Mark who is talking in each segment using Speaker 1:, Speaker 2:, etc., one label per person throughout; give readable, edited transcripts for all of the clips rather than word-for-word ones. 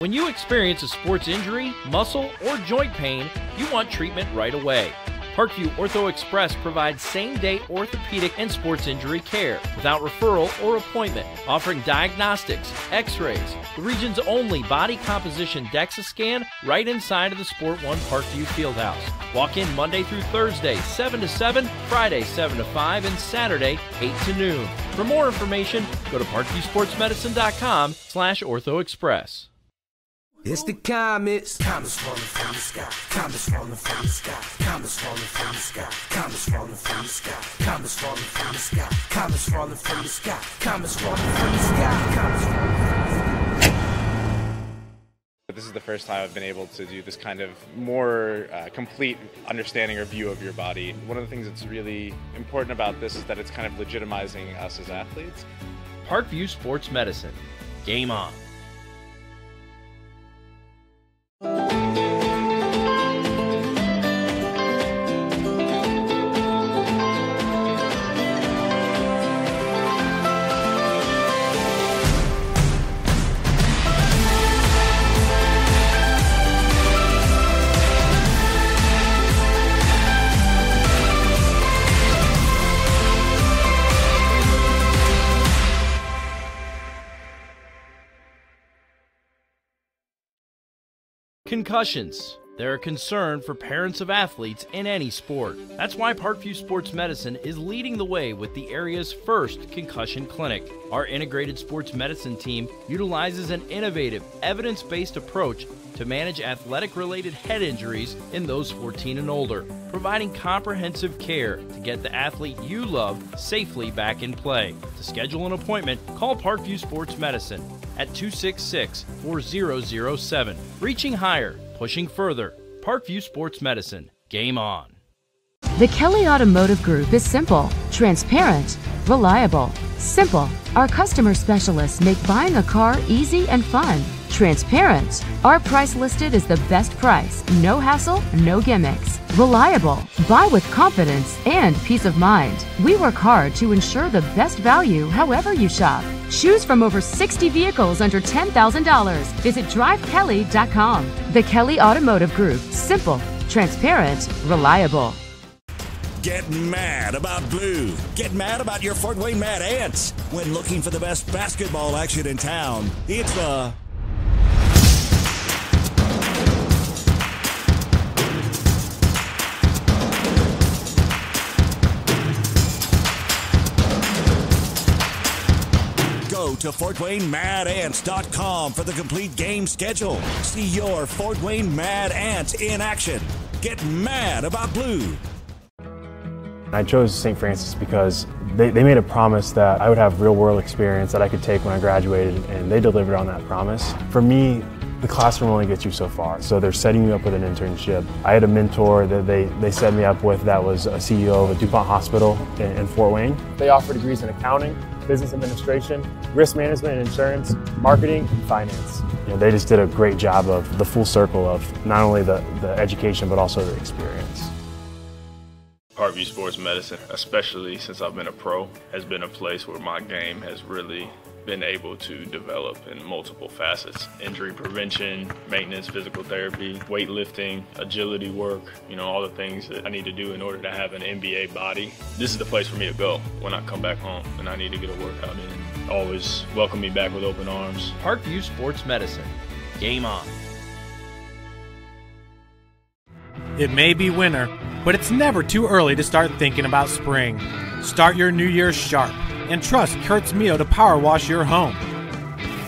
Speaker 1: When you experience a sports injury, muscle, or joint pain, you want treatment right away. Parkview Ortho Express provides same-day orthopedic and sports injury care without referral or appointment, offering diagnostics, x-rays, the region's only body composition DEXA scan right inside of the Sport One Parkview Fieldhouse. Walk in Monday through Thursday, 7 to 7, Friday, 7 to 5, and Saturday, 8 to noon. For more information, go to parkviewsportsmedicine.com/orthoexpress.
Speaker 2: It's the comets. Comets falling from the sky. Comets falling from the sky. Comets falling from the sky. Comets falling from the sky. Comets falling from the sky. Comets falling from the sky. Comets falling from the sky. Comets falling from the sky.
Speaker 3: This is the first time I've been able to do this kind of more complete understanding or view of your body. One of the things that's really important about this is that it's kind of legitimizing us as athletes.
Speaker 1: Parkview Sports Medicine. Game on. Concussions. They're a concern for parents of athletes in any sport. That's why Parkview Sports Medicine is leading the way with the area's first concussion clinic. Our integrated sports medicine team utilizes an innovative, evidence-based approach to manage athletic-related head injuries in those 14 and older, providing comprehensive care to get the athlete you love safely back in play. To schedule an appointment, call Parkview Sports Medicine at 266-4007. Reaching higher, pushing further. Parkview Sports Medicine. Game on.
Speaker 4: The Kelly Automotive Group is simple, transparent, reliable. Simple. Our customer specialists make buying a car easy and fun. Transparent. Our price listed is the best price. No hassle, no gimmicks. Reliable. Buy with confidence and peace of mind. We work hard to ensure the best value however you shop. Choose from over 60 vehicles under $10,000. Visit drivekelly.com. The Kelly Automotive Group. Simple, transparent, reliable.
Speaker 5: Get mad about blue. Get mad about your Fort Wayne Mad Ants. When looking for the best basketball action in town, it's the Go to FortWayneMadAnts.com for the complete game schedule. See your Fort Wayne Mad Ants in action. Get mad about blue.
Speaker 6: I chose St. Francis because they made a promise that I would have real-world experience that I could take when I graduated, and they delivered on that promise. For me, the classroom only gets you so far, so they're setting you up with an internship. I had a mentor that they set me up with that was a CEO of a DuPont hospital in Fort Wayne. They offer degrees in accounting, business administration, risk management and insurance, marketing, and finance. You know, they just did a great job of the full circle of not only the education but also the experience.
Speaker 7: Parkview Sports Medicine, especially since I've been a pro, has been a place where my game has really been able to develop in multiple facets. Injury prevention, maintenance, physical therapy, weightlifting, agility work, all the things that I need to do in order to have an NBA body. This is the place for me to go when I come back home and I need to get a workout in. Always welcome me back with open arms.
Speaker 1: Parkview Sports Medicine. Game on.
Speaker 8: It may be winter, but it's never too early to start thinking about spring. Start your new year sharp and trust Kurt's Mio to power wash your home.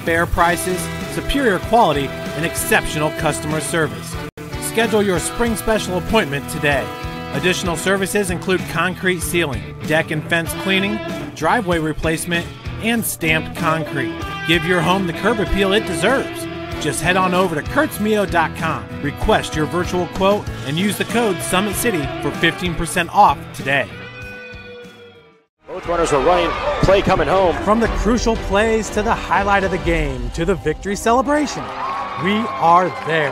Speaker 8: Fair prices, superior quality, and exceptional customer service. Schedule your spring special appointment today. Additional services include concrete sealing, deck and fence cleaning, driveway replacement, and stamped concrete. Give your home the curb appeal it deserves. Just head on over to kurtzmio.com, request your virtual quote, and use the code SummitCity for 15% off today.
Speaker 9: Both runners are running, play coming home.
Speaker 8: From the crucial plays to the highlight of the game to the victory celebration, we are there.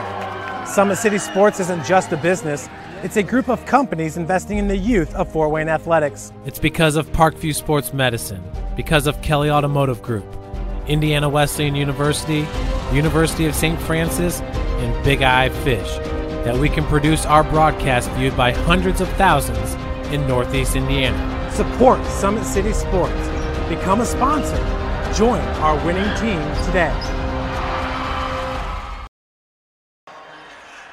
Speaker 8: Summit City Sports isn't just a business, it's a group of companies investing in the youth of Fort Wayne athletics.
Speaker 10: It's because of Parkview Sports Medicine, because of Kelly Automotive Group, Indiana Wesleyan University,
Speaker 8: University of St. Francis, and Big Eye Fish, that we can produce our broadcast viewed by hundreds of thousands in Northeast Indiana.
Speaker 10: Support Summit City Sports. Become a sponsor. Join our winning team today.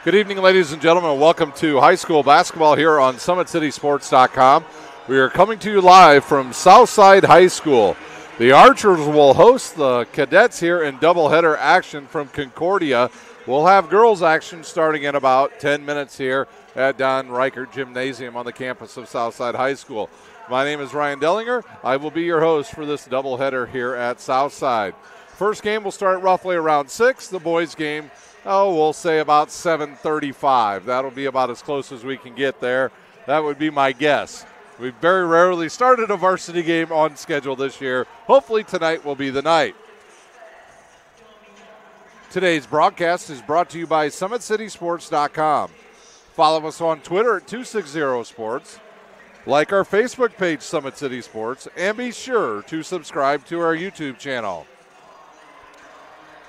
Speaker 11: Good evening, ladies and gentlemen. Welcome to high school basketball here on SummitCitySports.com. We are coming to you live from Southside High School. The Archers will host the Cadets here in doubleheader action from Concordia. We'll have girls action starting in about 10 minutes here at Don Reichert Gymnasium on the campus of Southside High School. My name is Ryan Dellinger. I will be your host for this doubleheader here at Southside. First game will start roughly around 6. The boys' game, we'll say about 7:35. That'll be about as close as we can get there. That would be my guess. We've very rarely started a varsity game on schedule this year. Hopefully tonight will be the night. Today's broadcast is brought to you by SummitCitySports.com. Follow us on Twitter at 260sports. Like our Facebook page, Summit City Sports, and be sure to subscribe to our YouTube channel.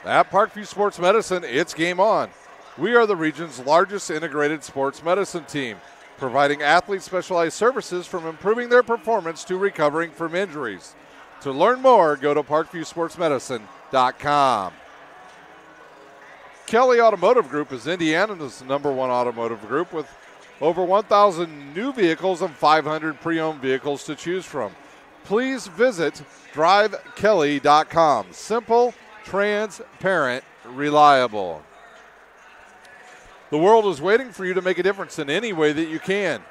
Speaker 11: At Parkview Sports Medicine, it's game on. We are the region's largest integrated sports medicine team, providing athletes specialized services from improving their performance to recovering from injuries. To learn more, go to parkviewsportsmedicine.com. Kelly Automotive Group is Indiana's #1 automotive group with over 1,000 new vehicles and 500 pre-owned vehicles to choose from. Please visit drivekelly.com. Simple, transparent, reliable. The world is waiting for you to make a difference in any way that you can.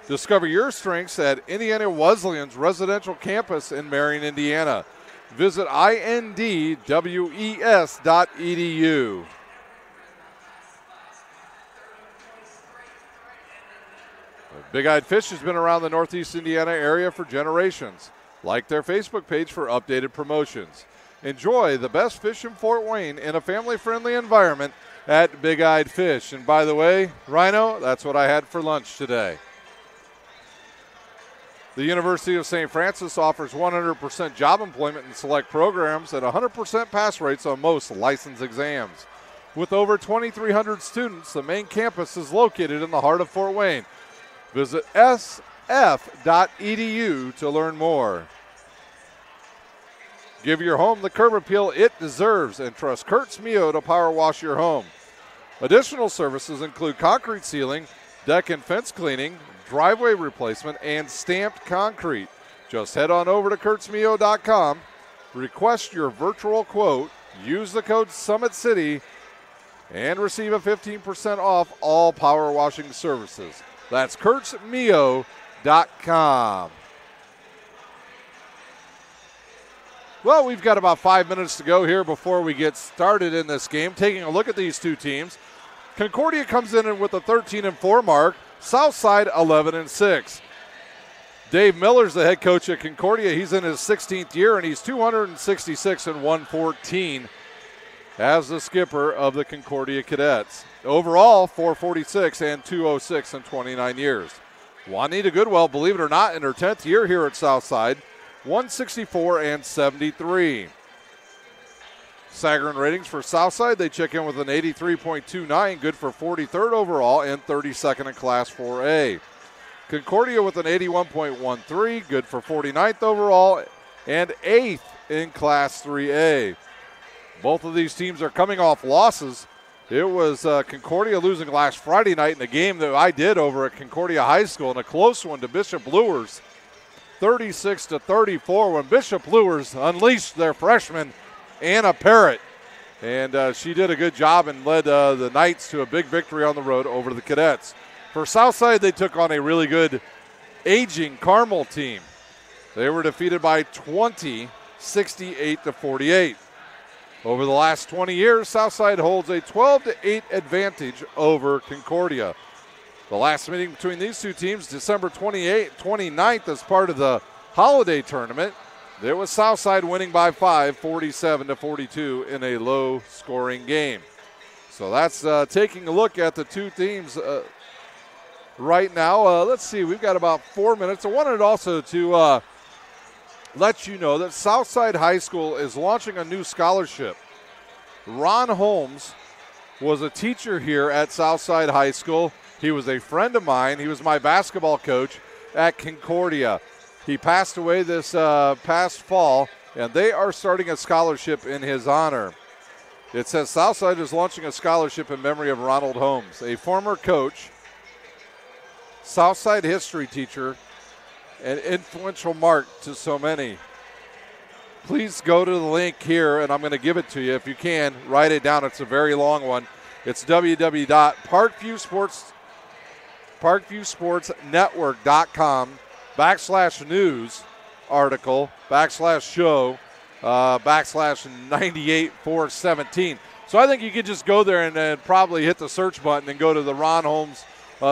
Speaker 11: Discover your strengths at Indiana Wesleyan's residential campus in Marion, Indiana. Visit indwes.edu. Big Eyed Fish has been around the Northeast Indiana area for generations. Like their Facebook page for updated promotions. Enjoy the best fish in Fort Wayne in a family-friendly environment at Big Eyed Fish. And by the way, Rhino, that's what I had for lunch today. The University of St. Francis offers 100% job employment in select programs and 100% pass rates on most license exams. With over 2,300 students, the main campus is located in the heart of Fort Wayne. Visit sf.edu to learn more. Give your home the curb appeal it deserves and trust Kurtz Mio to power wash your home. Additional services include concrete sealing, deck and fence cleaning, driveway replacement, and stamped concrete. Just head on over to kurtzmio.com, request your virtual quote, use the code SummitCity, and receive a 15% off all power washing services. That's kurtzmio.com. Well, we've got about 5 minutes to go here before we get started in this game. Taking a look at these two teams, Concordia comes in with a 13-4 mark, Southside 11-6. Dave Miller's the head coach at Concordia. He's in his 16th year, and he's 266-114 as the skipper of the Concordia Cadets. Overall, 446 and 206 in 29 years. Juanita Goodwell, believe it or not, in her 10th year here at Southside, 164-73. Sagarin ratings for Southside, they check in with an 83.29, good for 43rd overall and 32nd in Class 4A. Concordia with an 81.13, good for 49th overall and 8th in Class 3A. Both of these teams are coming off losses. It was Concordia losing last Friday night in a game that I did over at Concordia High School, and a close one to Bishop Luers, 36-34, when Bishop Luers unleashed their freshman, Anna Parrott. And she did a good job and led the Knights to a big victory on the road over the Cadets. For Southside, they took on a really good aging Carmel team. They were defeated by 20, 68-48. Over the last 20 years, Southside holds a 12-8 advantage over Concordia. The last meeting between these two teams, December 29th, as part of the holiday tournament. There was Southside winning by 5, 47-42 in a low-scoring game. So that's taking a look at the two teams right now. Let's see, we've got about 4 minutes. I wanted also to let you know that Southside High School is launching a new scholarship. Ron Holmes was a teacher here at Southside High School. He was a friend of mine. He was my basketball coach at Concordia. He passed away this past fall, and they are starting a scholarship in his honor. It says Southside is launching a scholarship in memory of Ronald Holmes, a former coach, Southside history teacher, and influential mark to so many. Please go to the link here, and I'm going to give it to you. If you can, write it down. It's a very long one. It's www.parkviewsportsnetwork.com/news article /show /98417. So I think you could just go there and probably hit the search button and go to the Ron Holmes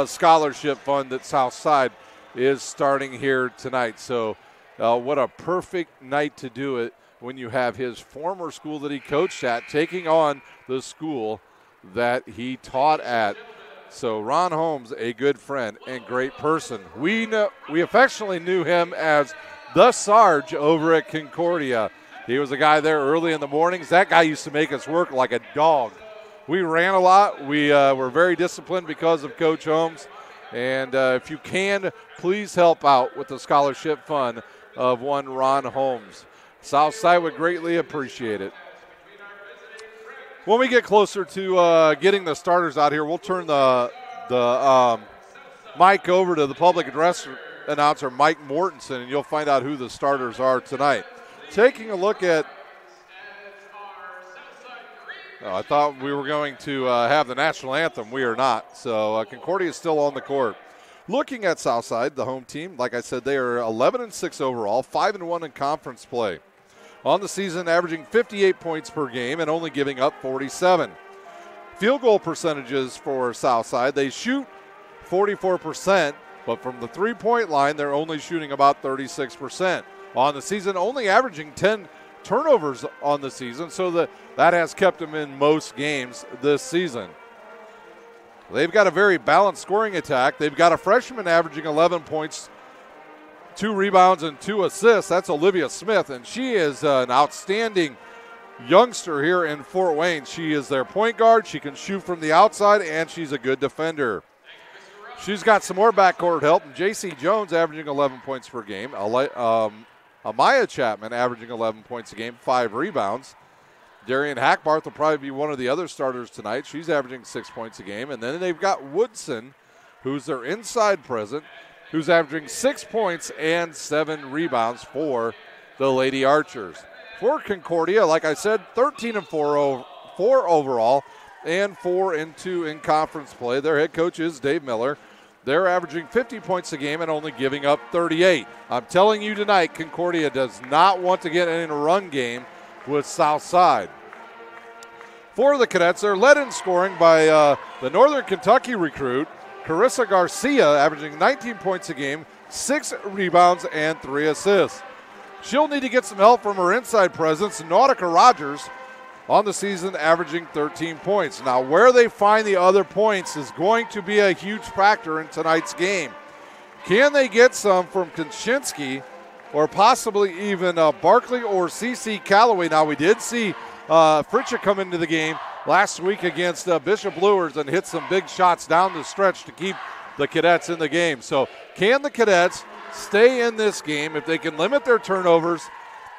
Speaker 11: Scholarship Fund that Southside is starting here tonight. So what a perfect night to do it when you have his former school that he coached at taking on the school that he taught at. So Ron Holmes, a good friend and great person. We affectionately knew him as the Sarge over at Concordia. He was a guy there early in the mornings. That guy used to make us work like a dog. We ran a lot. We were very disciplined because of Coach Holmes. And if you can, please help out with the scholarship fund of one Ron Holmes. Southside would greatly appreciate it. When we get closer to getting the starters out here, we'll turn the mic over to the public address announcer, Mike Mortensen, and you'll find out who the starters are tonight. Taking a look at, I thought we were going to have the national anthem. We are not. So Concordia is still on the court. Looking at Southside, the home team, like I said, they are 11-6 overall, 5-1 in conference play. On the season, averaging 58 points per game and only giving up 47. Field goal percentages for Southside, they shoot 44%, but from the three-point line, they're only shooting about 36%. On the season, only averaging 10 turnovers on the season, so that has kept them in most games this season. They've got a very balanced scoring attack. They've got a freshman averaging 11 points, 2 rebounds, and 2 assists. That's Olivia Smith, and she is an outstanding youngster here in Fort Wayne. She is their point guard. She can shoot from the outside, and she's a good defender. She's got some more backcourt help. J.C. Jones averaging 11 points per game. Amaya Chapman averaging 11 points a game, 5 rebounds. Darian Hackbarth will probably be one of the other starters tonight. She's averaging 6 points a game. And then they've got Woodson, who's their inside present, who's averaging 6 points and 7 rebounds for the Lady Archers. For Concordia, like I said, 13-4 overall and 4-2 in conference play. Their head coach is Dave Miller. They're averaging 50 points a game and only giving up 38. I'm telling you tonight, Concordia does not want to get in a run game with Southside. For the Cadets, they're led in scoring by the Northern Kentucky recruit, Carissa Garcia, averaging 19 points a game, 6 rebounds, and 3 assists. She'll need to get some help from her inside presence, Nautica Rogers, on the season averaging 13 points. Now, where they find the other points is going to be a huge factor in tonight's game. Can they get some from Kaczynski or possibly even Barkley or CeCe Calloway? Now, we did see Fritcha come into the game last week against Bishop Luers and hit some big shots down the stretch to keep the Cadets in the game. So can the Cadets stay in this game if they can limit their turnovers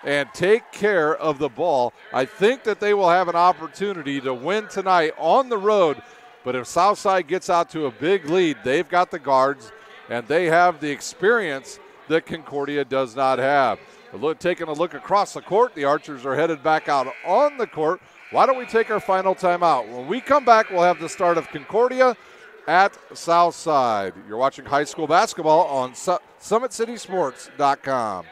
Speaker 11: and take care of the ball? I think that they will have an opportunity to win tonight on the road. But if Southside gets out to a big lead, they've got the guards and they have the experience that Concordia does not have. Taking a look across the court, the Archers are headed back out on the court. Why don't we take our final timeout? When we come back, we'll have the start of Concordia at Southside. You're watching high school basketball on SummitCitySports.com.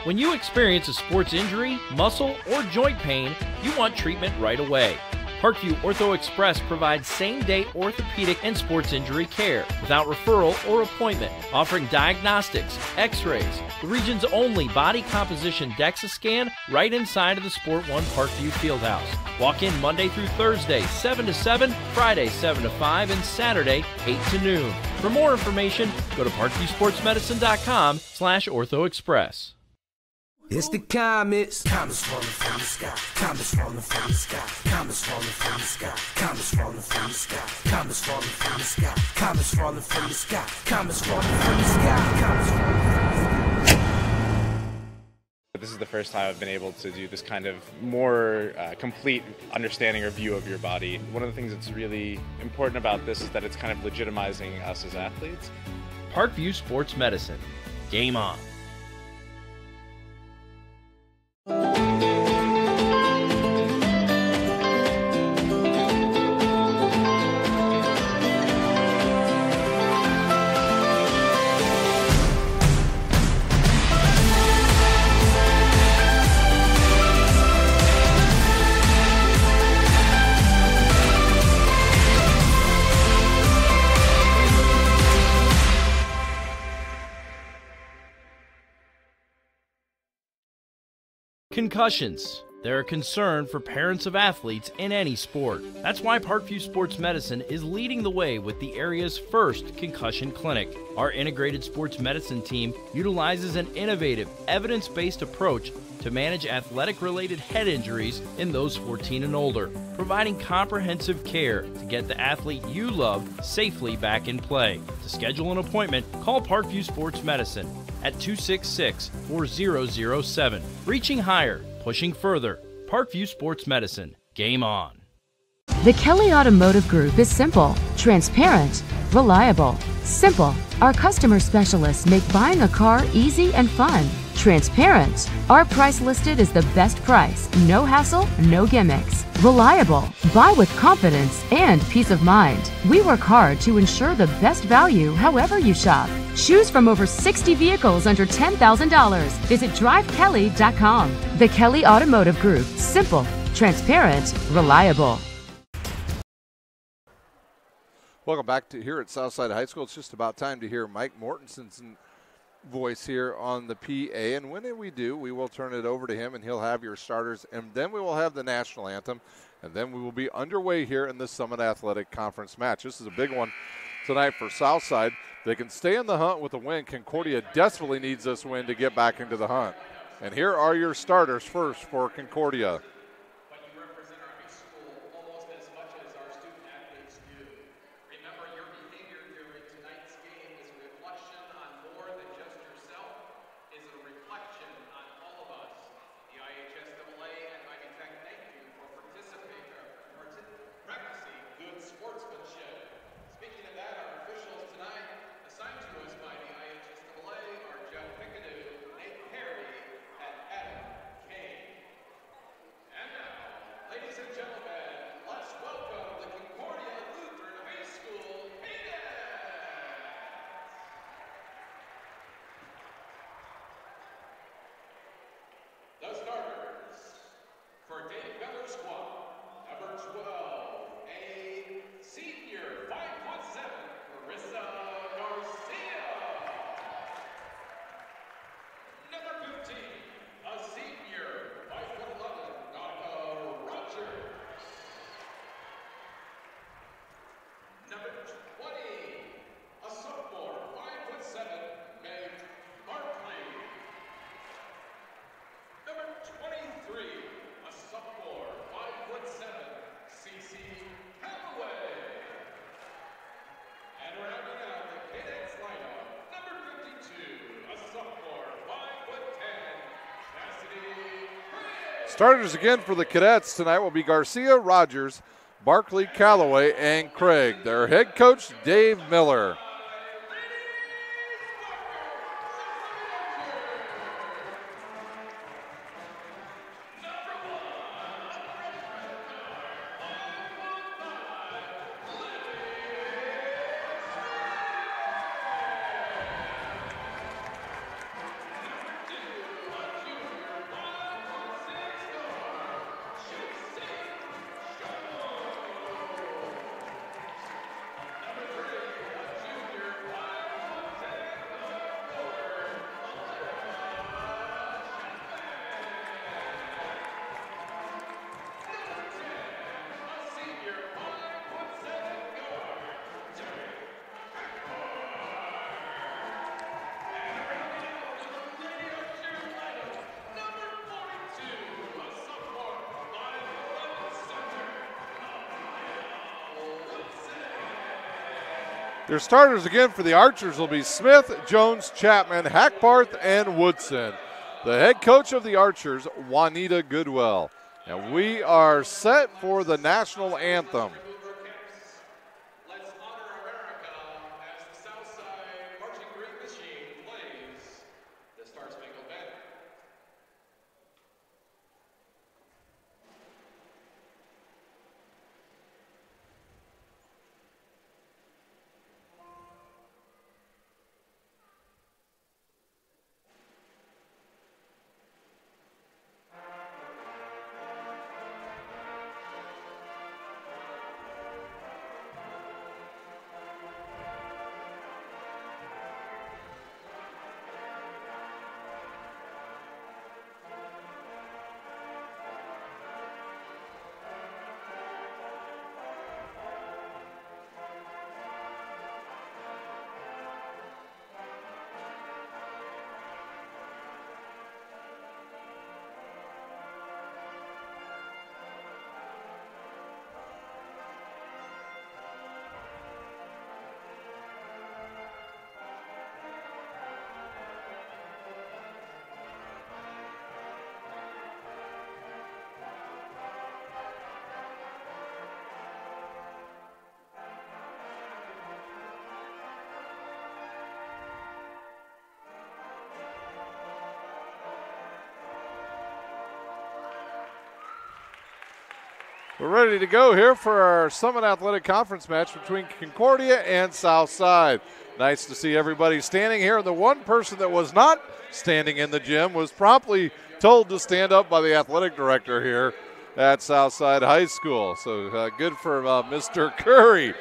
Speaker 1: When you experience a sports injury, muscle, or joint pain, you want treatment right away. Parkview Ortho Express provides same-day orthopedic and sports injury care without referral or appointment, offering diagnostics, x-rays, the region's only body composition DEXA scan right inside of the Sport One Parkview Fieldhouse. Walk in Monday through Thursday, 7 to 7, Friday, 7 to 5, and Saturday, 8 to noon. For more information, go to parkviewsportsmedicine.com/orthoexpress.
Speaker 2: It's the comets. Comets falling from the sky. Comets falling from the sky. Comets falling from the sky. Comets falling from the sky. Comets falling from the sky. Comets falling from the sky. Comets falling from the sky. Comets falling from the sky.
Speaker 3: This is the first time I've been able to do this kind of more complete understanding or view of your body. One of the things that's really important about this is that it's kind of legitimizing us as athletes.
Speaker 1: Parkview Sports Medicine. Game on. Concussions. They're a concern for parents of athletes in any sport. That's why Parkview Sports Medicine is leading the way with the area's first concussion clinic. Our integrated sports medicine team utilizes an innovative, evidence-based approach to manage athletic-related head injuries in those 14 and older, providing comprehensive care to get the athlete you love safely back in play. To schedule an appointment, call Parkview Sports Medicine at 266-4007. Reaching higher, pushing further. Parkview Sports Medicine. Game on.
Speaker 4: The Kelly Automotive Group is simple, transparent, reliable. Simple. Our customer specialists make buying a car easy and fun. Transparent. Our price listed is the best price. No hassle, no gimmicks. Reliable. Buy with confidence and peace of mind. We work hard to ensure the best value however you shop. Choose from over 60 vehicles under $10,000. Visit drivekelly.com. The Kelly Automotive Group. Simple, transparent, reliable.
Speaker 11: Welcome back to here at Southside High School. It's just about time to hear Mike Mortenson's voice here on the PA. And when we do, we will turn it over to him and he'll have your starters. And then we will have the national anthem. And then we will be underway here in the Summit Athletic Conference match. This is a big one tonight for Southside. They can stay in the hunt with a win. Concordia desperately needs this win to get back into the hunt. And here are your starters first for Concordia. Starters again for the Cadets tonight will be Garcia, Rogers, Barkley, Callaway, and Craig. Their head coach, Dave Miller. Your starters again for the Archers will be Smith, Jones, Chapman, Hackbarth, and Woodson. The head coach of the Archers, Juanita Goodwell. And we are set for the national anthem. We're ready to go here for our Summit Athletic Conference match between Concordia and Southside. Nice to see everybody standing here. The one person that was not standing in the gym was promptly told to stand up by the athletic director here at Southside High School. So good for Mr. Curry.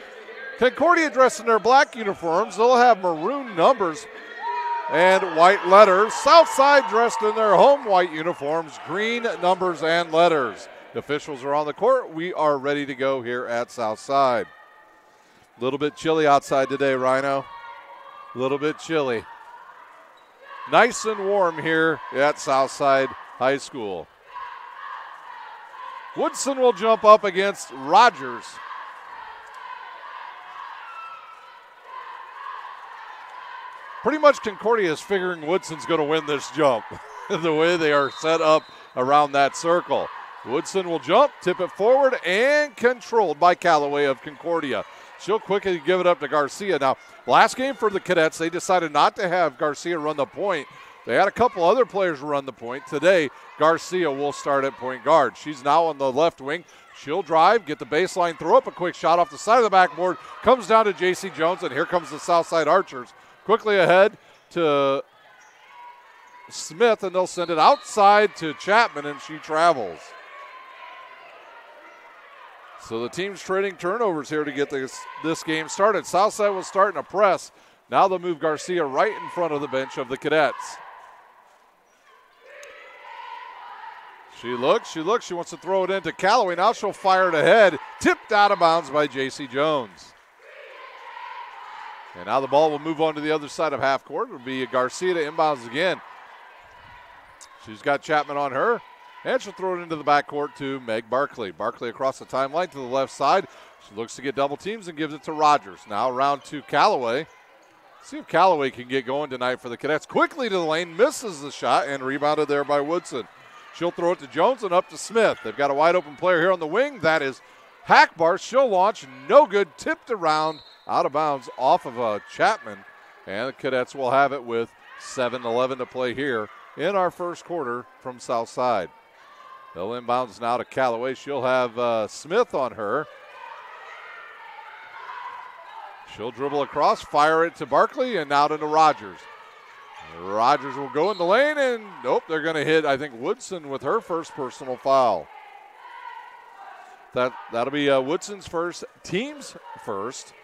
Speaker 11: Concordia dressed in their black uniforms. They'll have maroon numbers and white letters. Southside dressed in their home white uniforms, green numbers and letters. The officials are on the court. We are ready to go here at Southside. A little bit chilly outside today, Rhino. A little bit chilly. Nice and warm here at Southside High School. Woodson will jump up against Rogers. Pretty much Concordia is figuring Woodson's going to win this jump the way they are set up around that circle. Woodson will jump, tip it forward, and controlled by Callaway of Concordia. She'll quickly give it up to Garcia. Now, last game for the Cadets, they decided not to have Garcia run the point. They had a couple other players run the point. Today, Garcia will start at point guard. She's now on the left wing. She'll drive, get the baseline, throw up a quick shot off the side of the backboard. Comes down to J.C. Jones, and here comes the Southside Archers. Quickly ahead to Smith, and they'll send it outside to Chapman, and she travels. So the team's trading turnovers here to get this game started. Southside was starting to press. Now they'll move Garcia right in front of the bench of the Cadets. She looks, she wants to throw it into Callaway. Now she'll fire it ahead. Tipped out of bounds by J.C. Jones. And now the ball will move on to the other side of half court. It'll be Garcia to inbounds again. She's got Chapman on her. And she'll throw it into the backcourt to Meg Barkley. Barkley across the timeline to the left side. She looks to get double teams and gives it to Rogers. Now around to Callaway. See if Callaway can get going tonight for the Cadets. Quickly to the lane, misses the shot, and rebounded there by Woodson. She'll throw it to Jones and up to Smith. They've got a wide open player here on the wing. That is Hackbarth. She'll launch. No good. Tipped around. Out of bounds off of Chapman. And the Cadets will have it with 7:11 to play here in our first quarter from Southside. They'll inbounds now to Callaway. She'll have Smith on her. She'll dribble across, fire it to Barkley, and out into Rogers. Rogers will go in the lane, and nope, they're going to hit, I think, Woodson with her first personal foul. That'll be Woodson's first, team's first.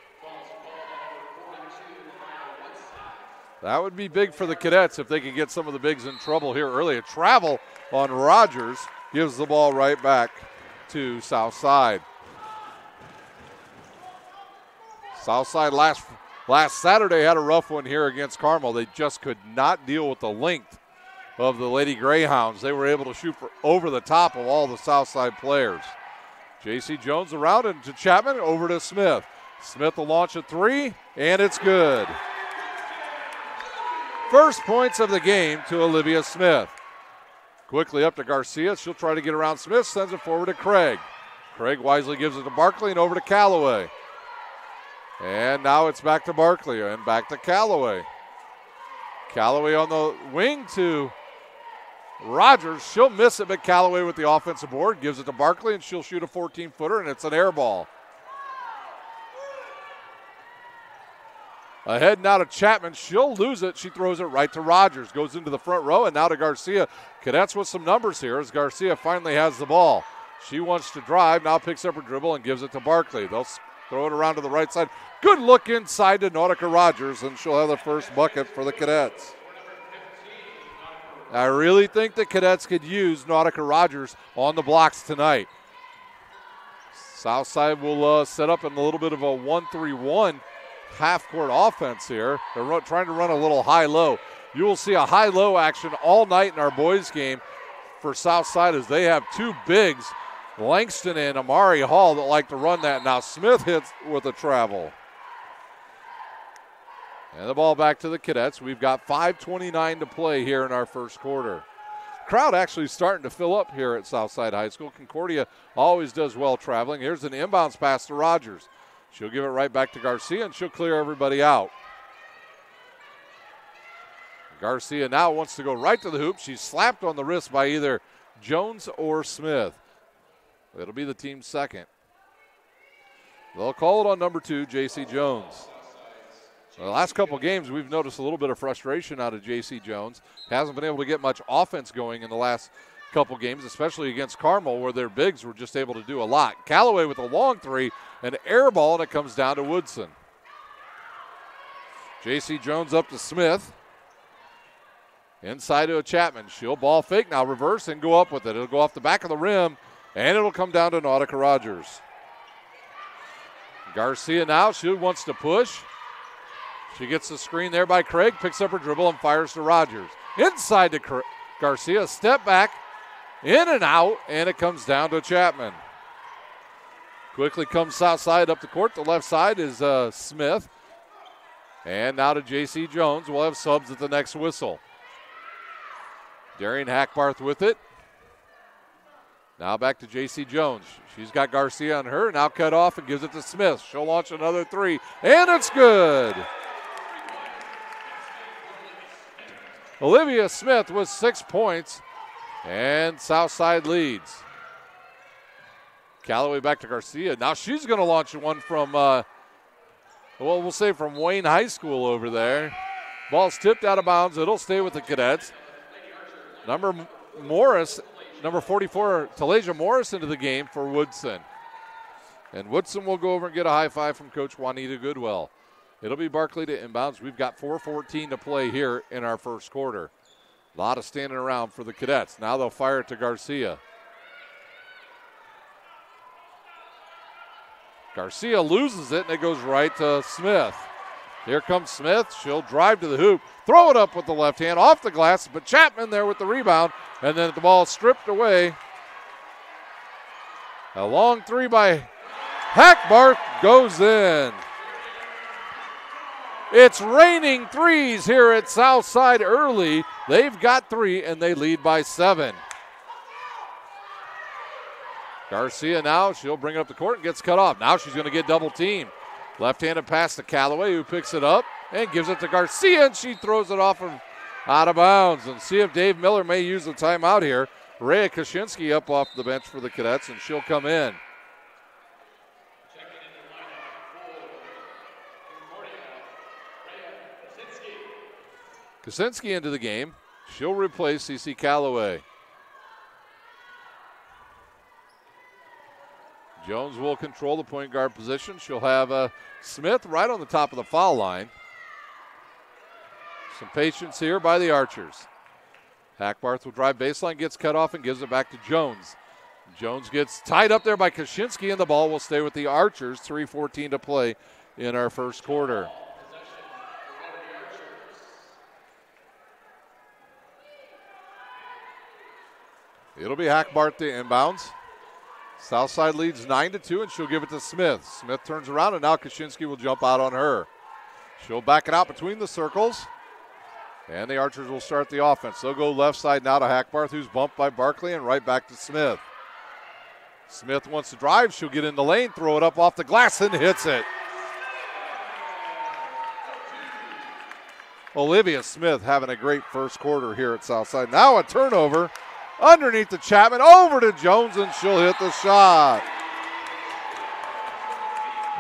Speaker 11: That would be big for the Cadets if they could get some of the bigs in trouble here early. A travel on Rogers gives the ball right back to Southside. Southside last Saturday had a rough one here against Carmel. They just could not deal with the length of the Lady Greyhounds. They were able to shoot over the top of all the Southside players. J.C. Jones around and to Chapman, over to Smith. Smith will launch a three, and it's good. First points of the game to Olivia Smith. Quickly up to Garcia. She'll try to get around Smith, sends it forward to Craig. Craig wisely gives it to Barkley and over to Callaway. And now it's back to Barkley and back to Callaway. Callaway on the wing to Rogers. She'll miss it, but Callaway with the offensive board gives it to Barkley, and she'll shoot a 14-footer, and it's an air ball. Ahead now to Chapman. She'll lose it. She throws it right to Rogers. Goes into the front row, and now to Garcia. Cadets with some numbers here as Garcia finally has the ball. She wants to drive, now picks up her dribble and gives it to Barkley. They'll throw it around to the right side. Good look inside to Nautica Rogers, and she'll have the first bucket for the Cadets. I really think the Cadets could use Nautica Rogers on the blocks tonight. Southside will set up in a little bit of a 1-3-1 half-court offense here. They're trying to run a little high-low. You will see a high-low action all night in our boys game for Southside as they have two bigs, Langston and Amari Hall, that like to run that. Now Smith hits with a travel. And the ball back to the Cadets. We've got 5:29 to play here in our first quarter. Crowd actually starting to fill up here at Southside High School. Concordia always does well traveling. Here's an inbounds pass to Rogers. She'll give it right back to Garcia, and she'll clear everybody out. Garcia now wants to go right to the hoop. She's slapped on the wrist by either Jones or Smith. It'll be the team's second. They'll call it on number 2, J.C. Jones. The last couple games, we've noticed a little bit of frustration out of J.C. Jones. Hasn't been able to get much offense going in the last couple games, especially against Carmel, where their bigs were just able to do a lot. Callaway with a long three, an air ball, and it comes down to Woodson. J.C. Jones up to Smith. Inside to a Chapman. She'll ball fake now, reverse, and go up with it. It'll go off the back of the rim, and it'll come down to Nautica Rogers. Garcia now, she wants to push. She gets the screen there by Craig, picks up her dribble and fires to Rogers. Inside to Garcia, step back, in and out, and it comes down to Chapman. Quickly comes south side up the court. The left side is Smith. And now to J.C. Jones. We'll have subs at the next whistle. Darian Hackbarth with it. Now back to J.C. Jones. She's got Garcia on her, now cut off and gives it to Smith. She'll launch another three, and it's good. Olivia Smith with 6 points, and Southside leads. Callaway back to Garcia. Now she's going to launch one from, we'll say from Wayne High School over there. Ball's tipped out of bounds. It'll stay with the Cadets. Number 44, Talasia Morris into the game for Woodson. And Woodson will go over and get a high five from Coach Juanita Goodwell. It'll be Barkley to inbounds. We've got 4:14 to play here in our first quarter. A lot of standing around for the Cadets. Now they'll fire it to Garcia. Garcia loses it, and it goes right to Smith. Here comes Smith. She'll drive to the hoop, throw it up with the left hand off the glass, but Chapman there with the rebound, and then the ball stripped away. A long three by Hackbarth goes in. It's raining threes here at Southside early. They've got 3, and they lead by 7. Garcia now, she'll bring it up the court and gets cut off. Now she's going to get double teamed. Left-handed pass to Callaway, who picks it up and gives it to Garcia, and she throws it off of out of bounds. And see if Dave Miller may use the timeout here. Rhea Kaczynski up off the bench for the Cadets, and she'll come in. Kaczynski into the game. She'll replace CeCe Callaway. Jones will control the point guard position. She'll have Smith right on the top of the foul line. Some patience here by the Archers. Hackbarth will drive baseline, gets cut off, and gives it back to Jones. Jones gets tied up there by Kaczynski, and the ball will stay with the Archers. 3:14 to play in our first quarter. It'll be Hackbarth to inbounds. Southside leads 9-2, and she'll give it to Smith. Smith turns around, and now Kaczynski will jump out on her. She'll back it out between the circles, and the Archers will start the offense. They'll go left side now to Hackbarth, who's bumped by Barkley, and right back to Smith. Smith wants to drive. She'll get in the lane, throw it up off the glass, and hits it. Olivia Smith having a great first quarter here at Southside. Now a turnover underneath the Chapman, over to Jones, and she'll hit the shot.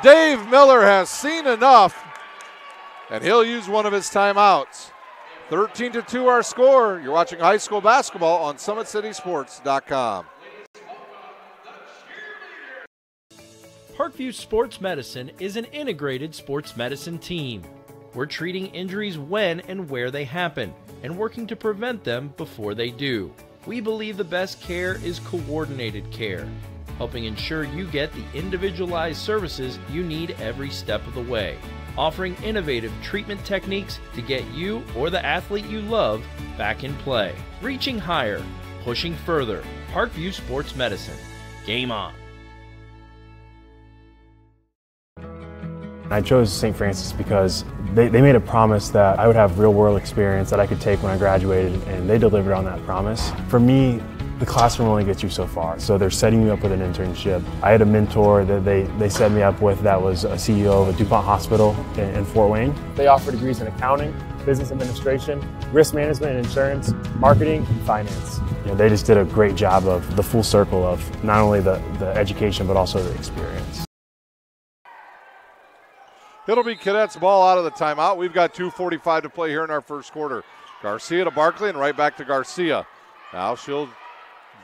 Speaker 11: Dave Miller has seen enough, and he'll use one of his timeouts. 13-2 our score. You're watching high school basketball on SummitCitySports.com.
Speaker 1: Parkview Sports Medicine is an integrated sports medicine team. We're treating injuries when and where they happen and working to prevent them before they do. We believe the best care is coordinated care, helping ensure you get the individualized services you need every step of the way, offering innovative treatment techniques to get you or the athlete you love back in play. Reaching higher, pushing further. Parkview Sports Medicine. Game on.
Speaker 6: I chose St. Francis because they made a promise that I would have real-world experience that I could take when I graduated, and they delivered on that promise. For me, the classroom only gets you so far, so they're setting you up with an internship. I had a mentor that they set me up with that was a CEO of a DuPont hospital in Fort Wayne. They offer degrees in accounting, business administration, risk management and insurance, marketing, and finance. You know, they just did a great job of the full circle of not only the education but also the experience.
Speaker 11: It'll be Cadets ball out of the timeout. We've got 2:45 to play here in our first quarter. Garcia to Barkley and right back to Garcia. Now she'll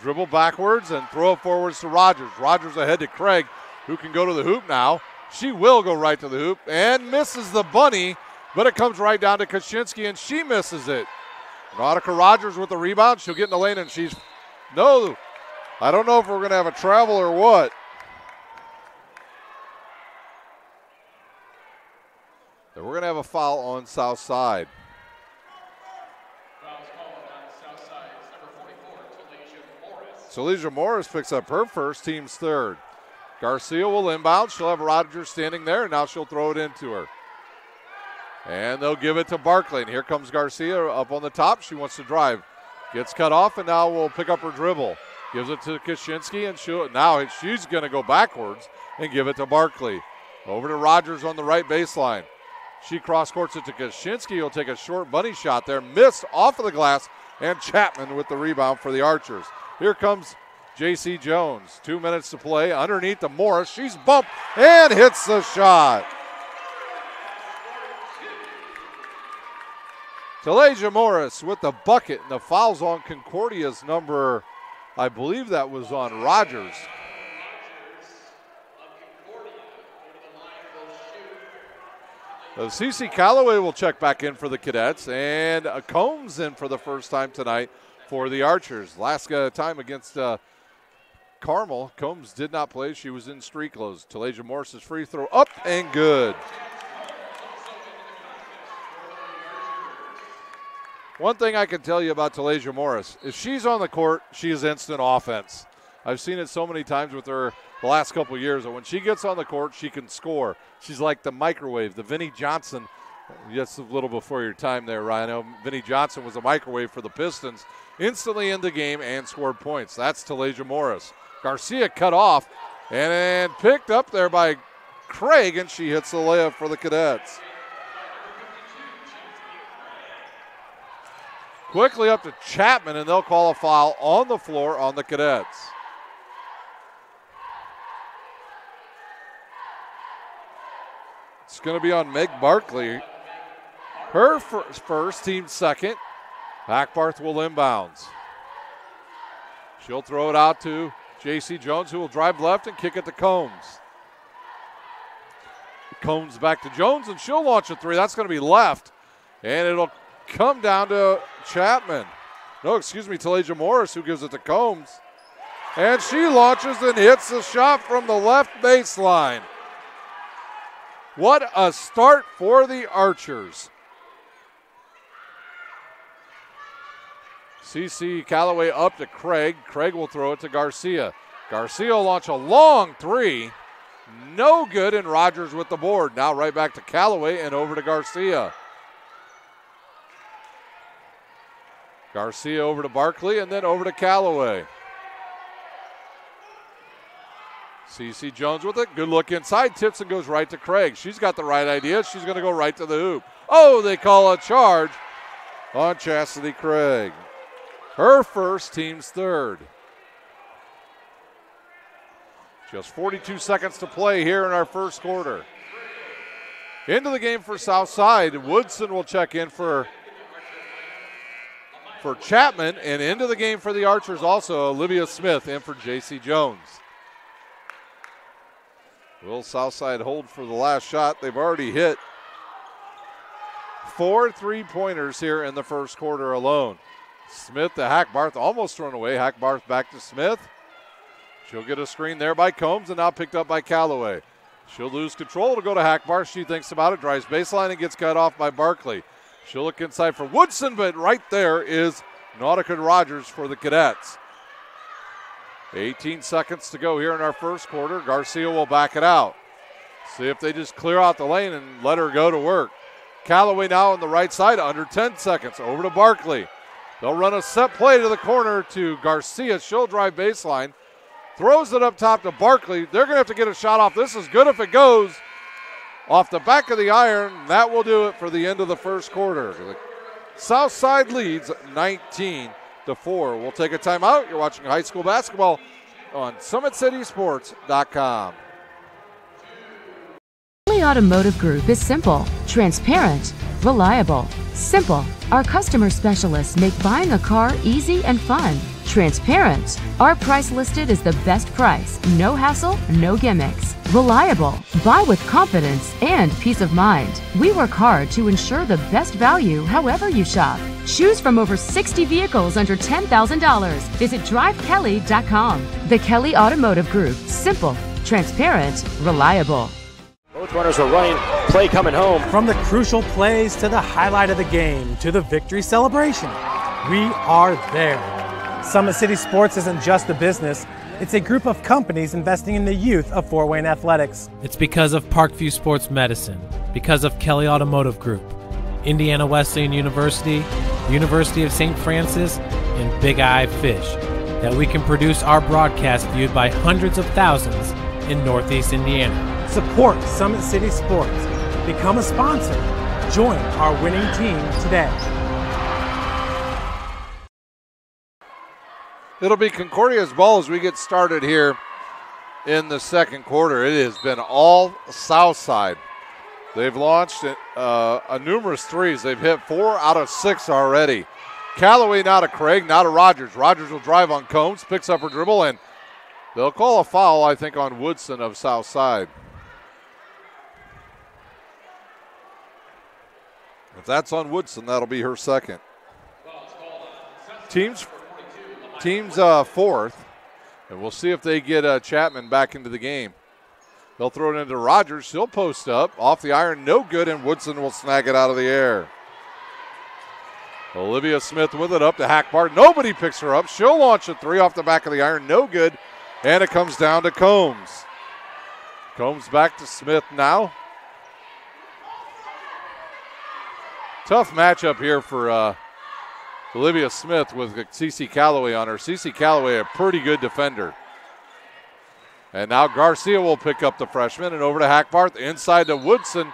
Speaker 11: dribble backwards and throw it forwards to Rogers. Rogers ahead to Craig, who can go to the hoop now. She will go right to the hoop and misses the bunny, but it comes right down to Kaczynski, and she misses it. Nautica Rogers with the rebound. She'll get in the lane, and no, I don't know if we're going to have a travel or what. We're going to have a foul on South Side. Talesia Morris picks up her first, team's third. Garcia will inbound. She'll have Rogers standing there, and now she'll throw it into her. And they'll give it to Barkley, and here comes Garcia up on the top. She wants to drive. Gets cut off, and now will pick up her dribble. Gives it to Kaczynski, and she's going to go backwards and give it to Barkley. Over to Rogers on the right baseline. She cross-courts it to Kaczynski. He'll take a short bunny shot there. Missed off of the glass, and Chapman with the rebound for the Archers. Here comes J.C. Jones. 2 minutes to play. Underneath to Morris. She's bumped and hits the shot. Talesia Morris with the bucket, and the foul's on Concordia's number, I believe that was on Rogers. CeCe Calloway will check back in for the Cadets, and Combs in for the first time tonight for the Archers. Last time against Carmel, Combs did not play. She was in street clothes. Talesia Morris's free throw up and good. One thing I can tell you about Talesia Morris, if she's on the court, she is instant offense. I've seen it so many times with her the last couple of years that when she gets on the court, she can score. She's like the microwave, the Vinnie Johnson. Just a little before your time there, Ryan. I know Vinnie Johnson was a microwave for the Pistons. Instantly in the game and scored points. That's Talesia Morris. Garcia cut off and picked up there by Craig, and she hits the layup for the Cadets. Quickly up to Chapman, and they'll call a foul on the floor on the Cadets. It's going to be on Meg Barkley. Her first, team second. Hackbarth will inbounds. She'll throw it out to J.C. Jones, who will drive left and kick it to Combs. Combs back to Jones, and she'll launch a three. That's going to be left, and it'll come down to Chapman. Talesia Morris, who gives it to Combs. And she launches and hits the shot from the left baseline. What a start for the Archers. CeCe Calloway up to Craig. Craig will throw it to Garcia. Garcia will launch a long three. No good, and Rogers with the board. Now right back to Callaway and over to Garcia. Garcia over to Barkley and then over to Callaway. CeCe Jones with it. Good look inside. Tips and goes right to Craig. She's got the right idea. She's going to go right to the hoop. Oh, they call a charge on Chastity Craig. Her first, team's third. Just 42 seconds to play here in our first quarter. Into the game for Southside. Woodson will check in for Chapman, and into the game for the Archers also Olivia Smith in for J.C. Jones. Will Southside hold for the last shot? They've already hit 4 3-pointers here in the first quarter alone. Smith to Hackbarth, almost thrown away. Hackbarth back to Smith. She'll get a screen there by Combs and now picked up by Callaway. She'll lose control to go to Hackbarth. She thinks about it, drives baseline and gets cut off by Barkley. She'll look inside for Woodson, but right there is Nautica Rogers for the Cadets. 18 seconds to go here in our first quarter. Garcia will back it out. See if they just clear out the lane and let her go to work. Callaway now on the right side, under 10 seconds. Over to Barkley. They'll run a set play to the corner to Garcia. She'll drive baseline. Throws it up top to Barkley. They're going to have to get a shot off. This is good if it goes off the back of the iron. That will do it for the end of the first quarter. The Southside leads 19-4. We'll take a timeout. You're watching high school basketball on SummitCitySports.com.
Speaker 4: Kelly Automotive Group is simple, transparent, reliable. Simple. Our customer specialists make buying a car easy and fun. Transparent. Our price listed is the best price. No hassle, no gimmicks. Reliable. Buy with confidence and peace of mind. We work hard to ensure the best value however you shop. Choose from over 60 vehicles under $10,000. Visit drivekelly.com. The Kelly Automotive Group. Simple, transparent, reliable.
Speaker 9: Both runners are running. Play coming home.
Speaker 10: From the crucial plays to the highlight of the game to the victory celebration, we are there. Summit City Sports isn't just a business. It's a group of companies investing in the youth of Fort Wayne athletics.
Speaker 8: It's because of Parkview Sports Medicine, because of Kelly Automotive Group, Indiana Wesleyan University, University of St. Francis, and Big Eye Fish, that we can produce our broadcast viewed by hundreds of thousands in Northeast Indiana.
Speaker 10: Support Summit City Sports. Become a sponsor. Join our winning team today.
Speaker 11: It'll be Concordia's ball as we get started here in the second quarter. It has been all Southside. They've launched numerous threes. They've hit 4 out of 6 already. Callaway now to Craig, now to Rogers. Rogers will drive on Combs, picks up her dribble, and they'll call a foul, I think, on Woodson of Southside. If that's on Woodson, that'll be her second. Team's fourth, and we'll see if they get Chapman back into the game. They'll throw it into Rogers. She'll post up. Off the iron, no good, and Woodson will snag it out of the air. Olivia Smith with it up to Hackbarth. Nobody picks her up. She'll launch a three off the back of the iron, no good, and it comes down to Combs. Combs back to Smith now. Tough matchup here for Olivia Smith with CeCe Callaway on her. CeCe Callaway, a pretty good defender. And now Garcia will pick up the freshman and over to Hackbarth, inside to Woodson.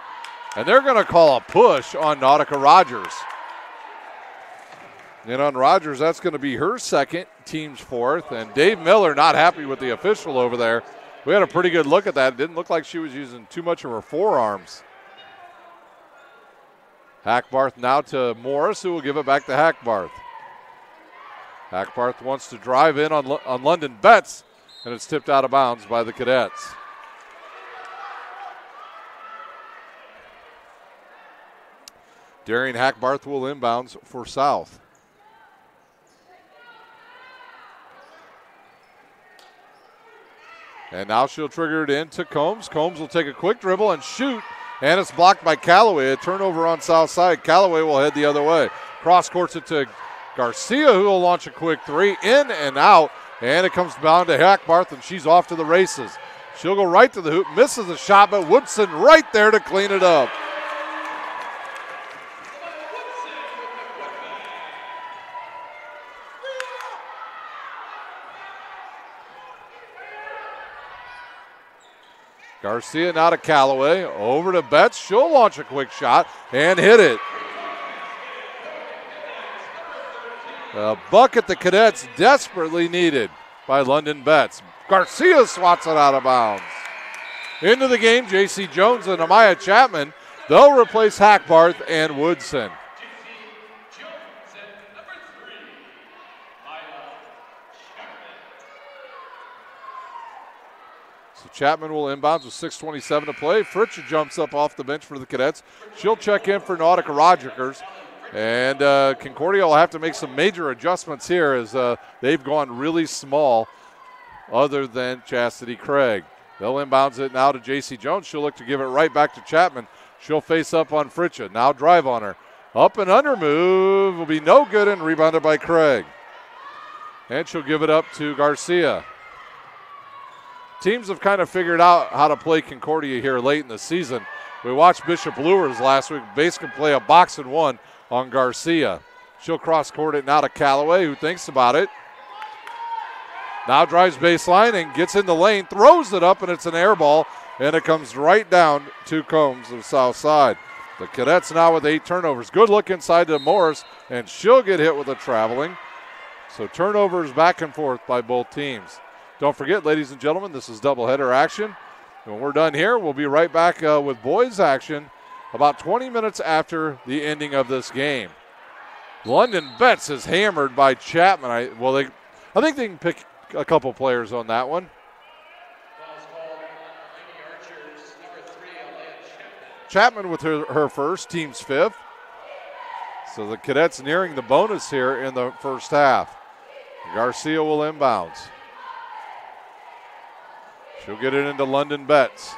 Speaker 11: And they're going to call a push on Nautica Rogers. And on Rogers, that's going to be her second, team's fourth. And Dave Miller not happy with the official over there. We had a pretty good look at that. It didn't look like she was using too much of her forearms. Hackbarth now to Morris, who will give it back to Hackbarth. Hackbarth wants to drive in on London Betts, and it's tipped out of bounds by the Cadets. Darian Hackbarth will inbounds for South. And now she'll trigger it into Combs. Combs will take a quick dribble and shoot. And it's blocked by Callaway. A turnover on south side. Callaway will head the other way. Cross courts it to Garcia, who will launch a quick three. In and out. And it comes down to Hackbarth, and she's off to the races. She'll go right to the hoop, misses the shot, but Woodson right there to clean it up. Garcia now to Callaway, over to Betts. She'll launch a quick shot and hit it. A bucket the Cadets desperately needed by London Betts. Garcia swats it out of bounds. Into the game, J.C. Jones and Amaya Chapman. They'll replace Hackbarth and Woodson. So Chapman will inbounds with 6:27 to play. Fritcha jumps up off the bench for the Cadets. She'll check in for Nautica Rodgers. And Concordia will have to make some major adjustments here as they've gone really small other than Chastity Craig. They'll inbounds it now to J.C. Jones. She'll look to give it right back to Chapman. She'll face up on Fritcha. Now drive on her. Up and under move will be no good and rebounded by Craig. And she'll give it up to Garcia. Teams have kind of figured out how to play Concordia here late in the season. We watched Bishop Lures last week basically play a box and one on Garcia. She'll cross court it now to Callaway, who thinks about it. Now drives baseline and gets in the lane, throws it up, and it's an air ball, and it comes right down to Combs of South Side. The Cadets now with 8 turnovers. Good look inside to Morris, and she'll get hit with a traveling. So turnovers back and forth by both teams. Don't forget, ladies and gentlemen, this is doubleheader action. When we're done here, we'll be right back with boys action about 20 minutes after the ending of this game. London Betts is hammered by Chapman. I think they can pick a couple players on that one. Chapman with her first, team's 5th. So the Cadets nearing the bonus here in the first half. Garcia will inbounds. She'll get it into London Betts.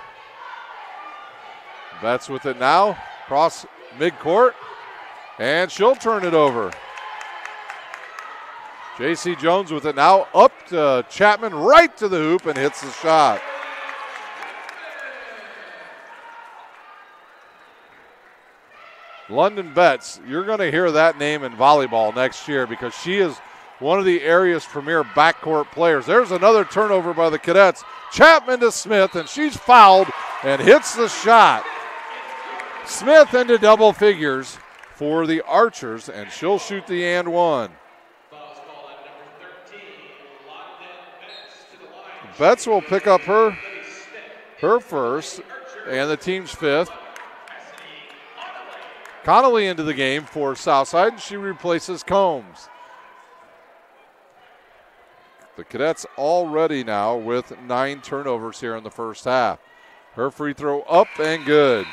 Speaker 11: Betts with it now, cross midcourt, and she'll turn it over. J.C. Jones with it now, up to Chapman, right to the hoop, and hits the shot. London Betts, you're going to hear that name in volleyball next year because she is one of the area's premier backcourt players. There's another turnover by the Cadets. Chapman to Smith, and she's fouled and hits the shot. Smith into double figures for the Archers, and she'll shoot the and one. Betts will pick up her first and the team's 5th. Connolly into the game for Southside, and she replaces Combs. The Cadets already now with 9 turnovers here in the first half. Her free throw up and good.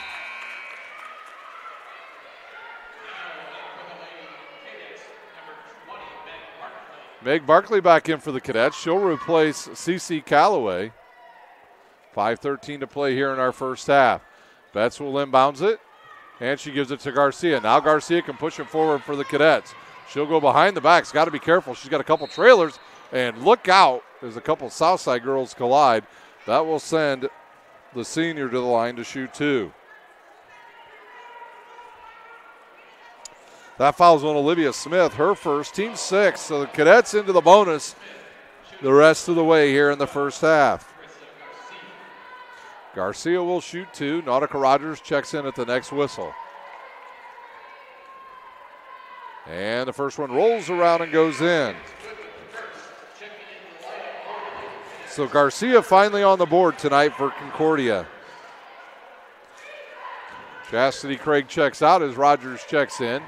Speaker 11: Meg Barkley back in for the Cadets. She'll replace CeCe Callaway. 5:13 to play here in our first half. Betts will inbounds it, and she gives it to Garcia. Now Garcia can push it forward for the Cadets. She'll go behind the back. She's got to be careful. She's got a couple trailers, and look out as a couple Southside girls collide. That will send the senior to the line to shoot 2. That fouls on Olivia Smith, her first, team 6. So the Cadets into the bonus the rest of the way here in the first half. Garcia will shoot 2. Nautica Rodgers checks in at the next whistle. And the first one rolls around and goes in. So Garcia finally on the board tonight for Concordia. Chastity Craig checks out as Rodgers checks in.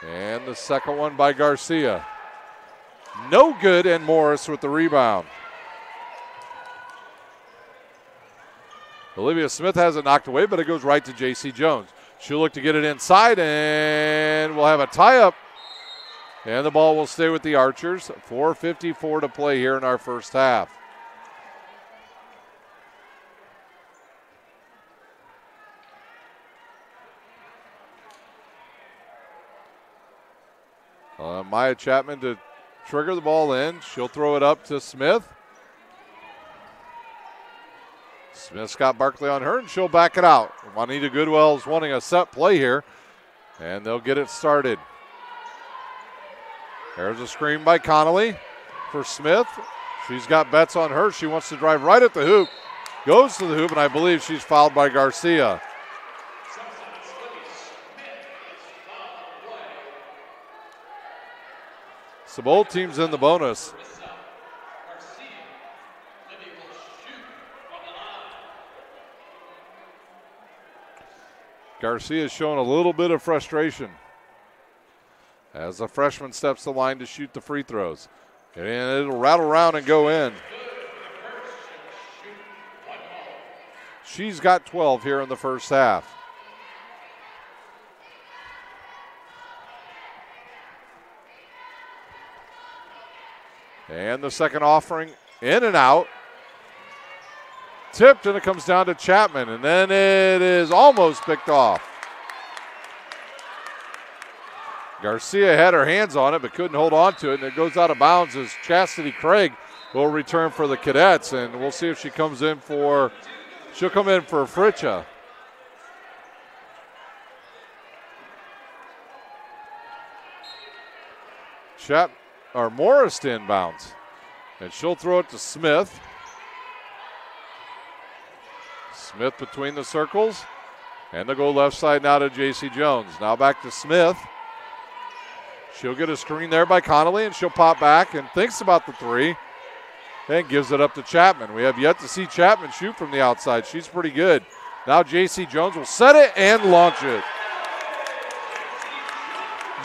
Speaker 11: And the second one by Garcia. No good, and Morris with the rebound. Olivia Smith has it knocked away, but it goes right to J.C. Jones. She'll look to get it inside, and we'll have a tie-up. And the ball will stay with the Archers. 4:54 to play here in our first half. Maya Chapman to trigger the ball in. She'll throw it up to Smith. Smith's got Barkley on her, and she'll back it out. Juanita Goodwell's wanting a set play here, and they'll get it started. There's a screen by Connolly for Smith. She's got Betts on her. She wants to drive right at the hoop. Goes to the hoop, and I believe she's fouled by Garcia. So both teams in the bonus. Garcia is showing a little bit of frustration as the freshman steps the line to shoot the free throws. And it'll rattle around and go in. She's got 12 here in the first half. And the second offering in and out. Tipped, and it comes down to Chapman, and then it is almost picked off. Garcia had her hands on it but couldn't hold on to it, and it goes out of bounds as Chastity Craig will return for the Cadets, and we'll see if she comes in for, she'll come in for Fritcha. Morris to inbounds, and she'll throw it to Smith. Smith between the circles, and they'll go left side now to J.C. Jones. Now back to Smith. She'll get a screen there by Connolly, and she'll pop back and thinks about the three and gives it up to Chapman. We have yet to see Chapman shoot from the outside. She's pretty good. Now J.C. Jones will set it and launch it.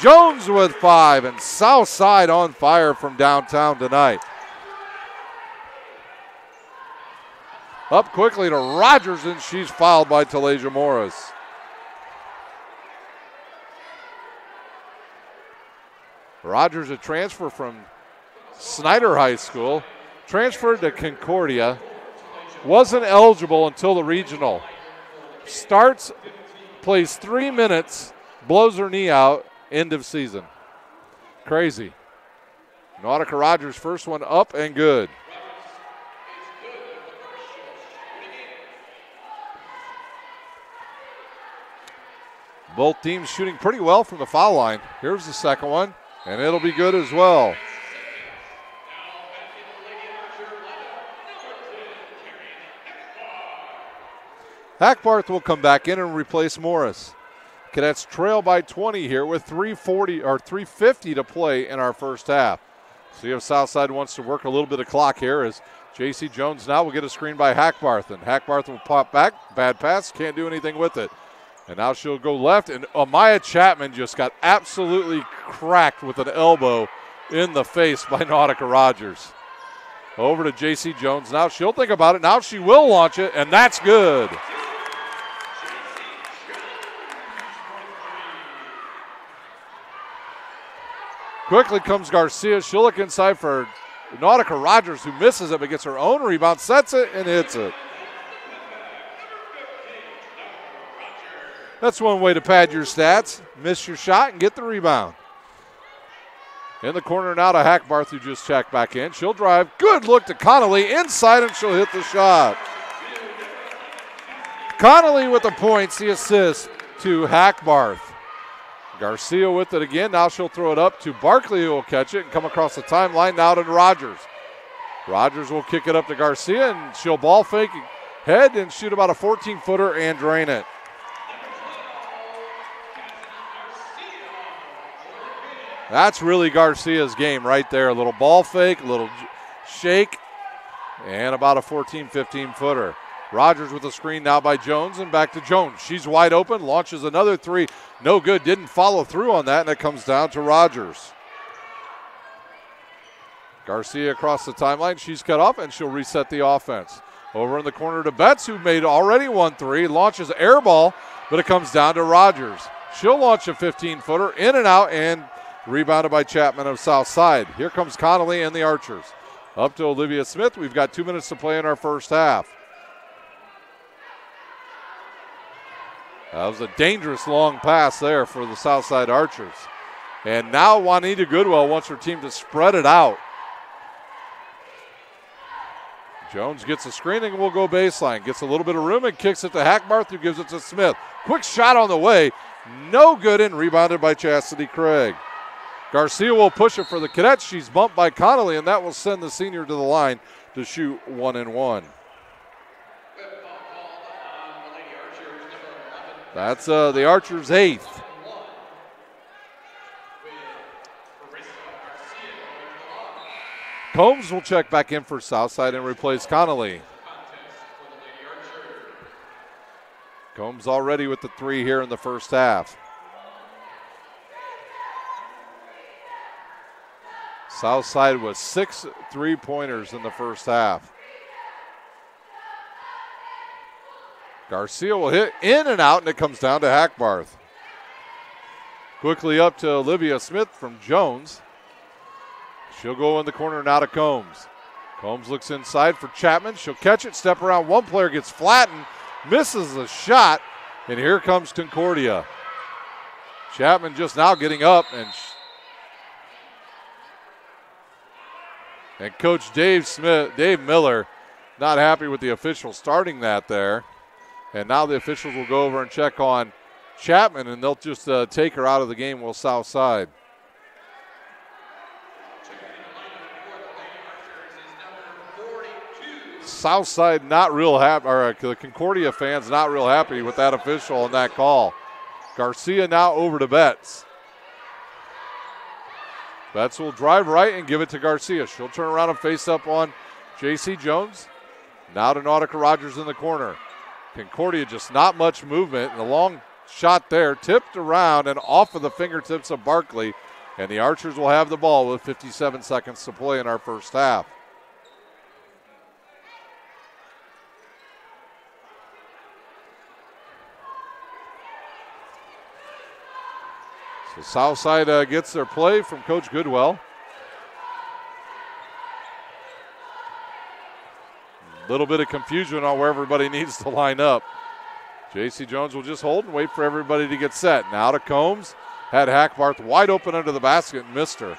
Speaker 11: Jones with 5, and Southside on fire from downtown tonight. Up quickly to Rogers, and she's fouled by Talasia Morris. Rogers, a transfer from Snyder High School, transferred to Concordia, wasn't eligible until the regional. Starts, plays 3 minutes, blows her knee out, end of season. Crazy. Nautica Rogers, first one up and good. Both teams shooting pretty well from the foul line. Here's the second one, and it'll be good as well. Hackbarth will come back in and replace Morris. Cadets trail by 20 here with 3:50 to play in our first half. See if Southside wants to work a little bit of clock here as J.C. Jones now will get a screen by Hackbarth, and Hackbarth will pop back. Bad pass, can't do anything with it. And now she'll go left, and Amaya Chapman just got absolutely cracked with an elbow in the face by Nautica Rogers. Over to J.C. Jones. Now she'll think about it. Now she will launch it, and that's good. Quickly comes Garcia. She'll look inside for Nautica Rogers, who misses it but gets her own rebound, sets it, and hits it. That's one way to pad your stats. Miss your shot and get the rebound. In the corner now to Hackbarth, who just checked back in. She'll drive. Good look to Connolly inside, and she'll hit the shot. Connolly with the points, the assist to Hackbarth. Garcia with it again. Now she'll throw it up to Barkley, who will catch it and come across the timeline now to Rogers. Rogers will kick it up to Garcia, and she'll ball fake head and shoot about a 14-footer and drain it. That's really Garcia's game right there. A little ball fake, a little shake, and about a 14, 15-footer. Rogers with a screen now by Jones, and back to Jones. She's wide open, launches another three. No good, didn't follow through on that, and it comes down to Rogers. Garcia across the timeline. She's cut off, and she'll reset the offense. Over in the corner to Betts, who made already 1-3. Launches air ball, but it comes down to Rogers. She'll launch a 15-footer, in and out, and rebounded by Chapman of Southside. Here comes Connolly and the Archers. Up to Olivia Smith. We've got 2 minutes to play in our first half. That was a dangerous long pass there for the Southside Archers. And now Juanita Goodwell wants her team to spread it out. Jones gets a screening and will go baseline. Gets a little bit of room and kicks it to Hackbarth, who gives it to Smith. Quick shot on the way. No good, and rebounded by Chastity Craig. Garcia will push it for the Cadets. She's bumped by Connolly, and that will send the senior to the line to shoot 1-1. That's the Archers' 8th. Combs will check back in for Southside and replace Connolly. Combs already with the 3 here in the first half. Southside with 6 3-pointers in the first half. Garcia will hit in and out, and it comes down to Hackbarth. Quickly up to Olivia Smith from Jones. She'll go in the corner now to Combs. Combs looks inside for Chapman. She'll catch it, step around. One player gets flattened, misses the shot, and here comes Concordia. Chapman just now getting up, and Coach Dave Miller, not happy with the official starting that there. And now the officials will go over and check on Chapman, and they'll just take her out of the game with Southside. Southside not real happy, or the Concordia fans not real happy with that official and that call. Garcia now over to Betts. Betts will drive right and give it to Garcia. She'll turn around and face up on J.C. Jones. Now to Nautica Rogers in the corner. Concordia just not much movement. And the long shot there tipped around and off of the fingertips of Barkley. And the Archers will have the ball with 57 seconds to play in our first half. So Southside gets their play from Coach Goodwell. A little bit of confusion on where everybody needs to line up. J.C. Jones will just hold and wait for everybody to get set. Now to Combs. Had Hackbarth wide open under the basket and missed her.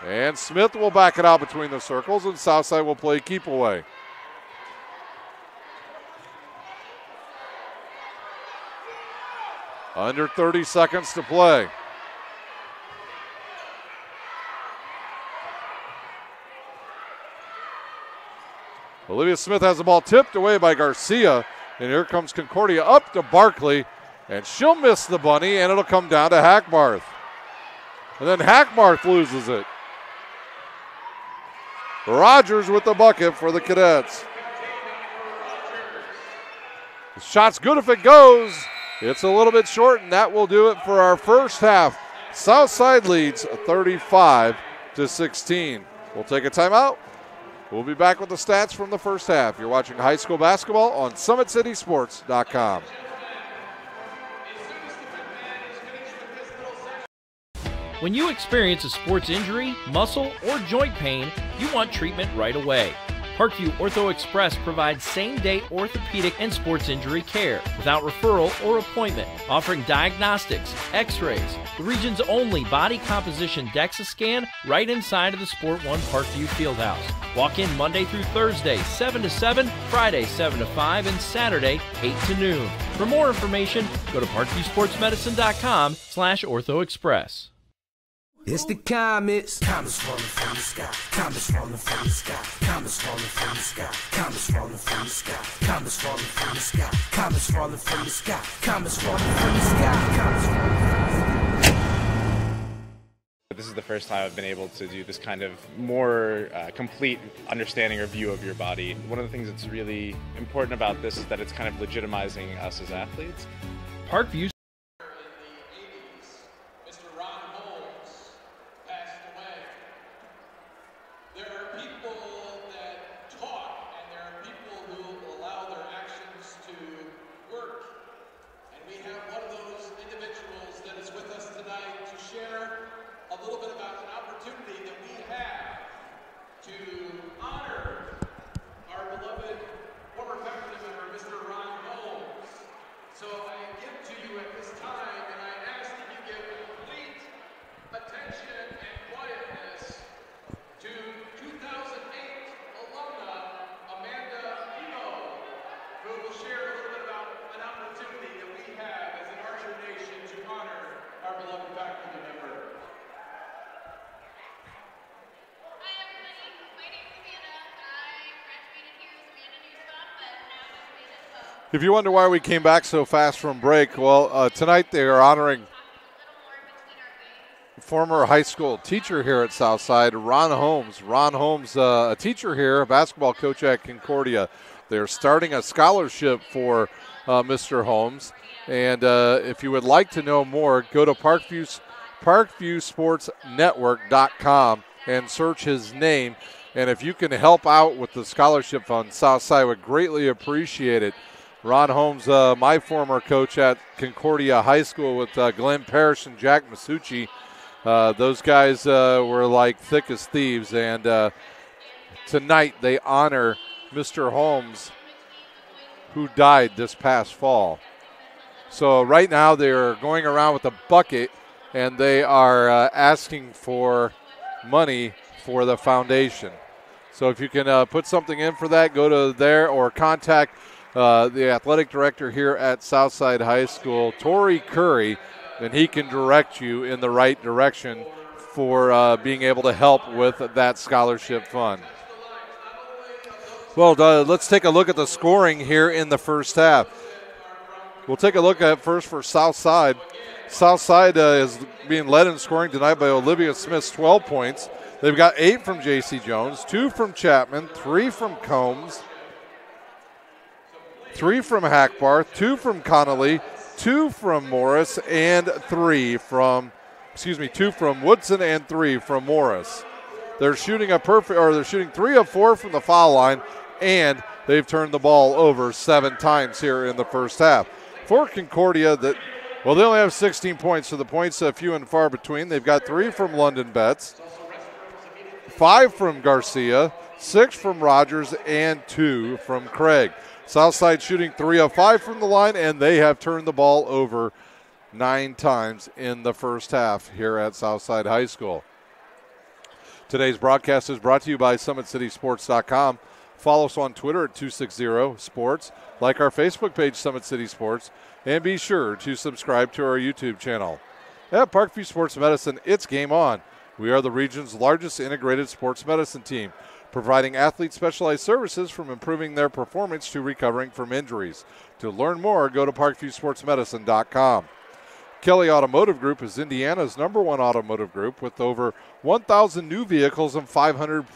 Speaker 11: And Smith will back it out between the circles, and Southside will play keep away. Under 30 seconds to play. Olivia Smith has the ball tipped away by Garcia, and here comes Concordia up to Barkley, and she'll miss the bunny, and it'll come down to Hackbarth. And then Hackbarth loses it. Rogers with the bucket for the Cadets. The shot's good if it goes. It's a little bit short, and that will do it for our first half. Southside leads 35-16. We'll take a timeout. We'll be back with the stats from the first half. You're watching high school basketball on SummitCitySports.com.
Speaker 1: When you experience a sports injury, muscle, or joint pain, you want treatment right away. Parkview Ortho Express provides same-day orthopedic and sports injury care without referral or appointment, offering diagnostics, x-rays, the region's only body composition DEXA scan right inside of the Sport One Parkview Fieldhouse. Walk in Monday through Thursday, 7 to 7, Friday, 7 to 5, and Saturday, 8 to noon. For more information, go to parkviewsportsmedicine.com/orthoexpress.
Speaker 2: It's the comets. Comets falling from the sky. Comets falling from the sky. Comets falling from the sky. Comets falling from the sky. Comets falling from the sky. Comets falling from the sky. Comets falling from the sky. Comets falling from the sky.
Speaker 3: This is the first time I've been able to do this kind of more complete understanding or view of your body. One of the things that's really important about this is that it's kind of legitimizing us as athletes.
Speaker 1: Parkview.
Speaker 12: So I give to you
Speaker 11: If you wonder why we came back so fast from break, well, tonight they are honoring former high school teacher here at Southside, Ron Holmes. Ron Holmes, a teacher here, a basketball coach at Concordia. They're starting a scholarship for Mr. Holmes. And if you would like to know more, go to ParkviewSportsNetwork.com and search his name. And if you can help out with the scholarship fund, Southside would greatly appreciate it. Ron Holmes, my former coach at Concordia High School with Glenn Parrish and Jack Masucci. Those guys were like thick as thieves. And tonight they honor Mr. Holmes, who died this past fall. So right now they're going around with a bucket, and they are asking for money for the foundation. So if you can put something in for that, go to there or contact the athletic director here at Southside High School, Tori Curry, and he can direct you in the right direction for being able to help with that scholarship fund. Well, let's take a look at the scoring here in the first half. We'll take a look at first for Southside. Southside is being led in scoring tonight by Olivia Smith's 12 points. They've got 8 from J.C. Jones, 2 from Chapman, 3 from Combs, 3 from Hackbarth, 2 from Connolly, 2 from Morris, and 2 from Woodson and 3 from Morris. They're shooting they're shooting 3 of 4 from the foul line, and they've turned the ball over 7 times here in the first half. For Concordia, they only have 16 points, so the points are few and far between. They've got 3 from London Betts, 5 from Garcia, 6 from Rogers, and 2 from Craig. Southside shooting 3 of 5 from the line, and they have turned the ball over 9 times in the first half here at Southside High School. Today's broadcast is brought to you by SummitCitySports.com. Follow us on Twitter at 260sports, like our Facebook page, Summit City Sports, and be sure to subscribe to our YouTube channel. At Parkview Sports Medicine, it's game on. We are the region's largest integrated sports medicine team, providing athletes specialized services from improving their performance to recovering from injuries. To learn more, go to ParkviewSportsMedicine.com. Kelly Automotive Group is Indiana's #1 automotive group with over 1,000 new vehicles and 500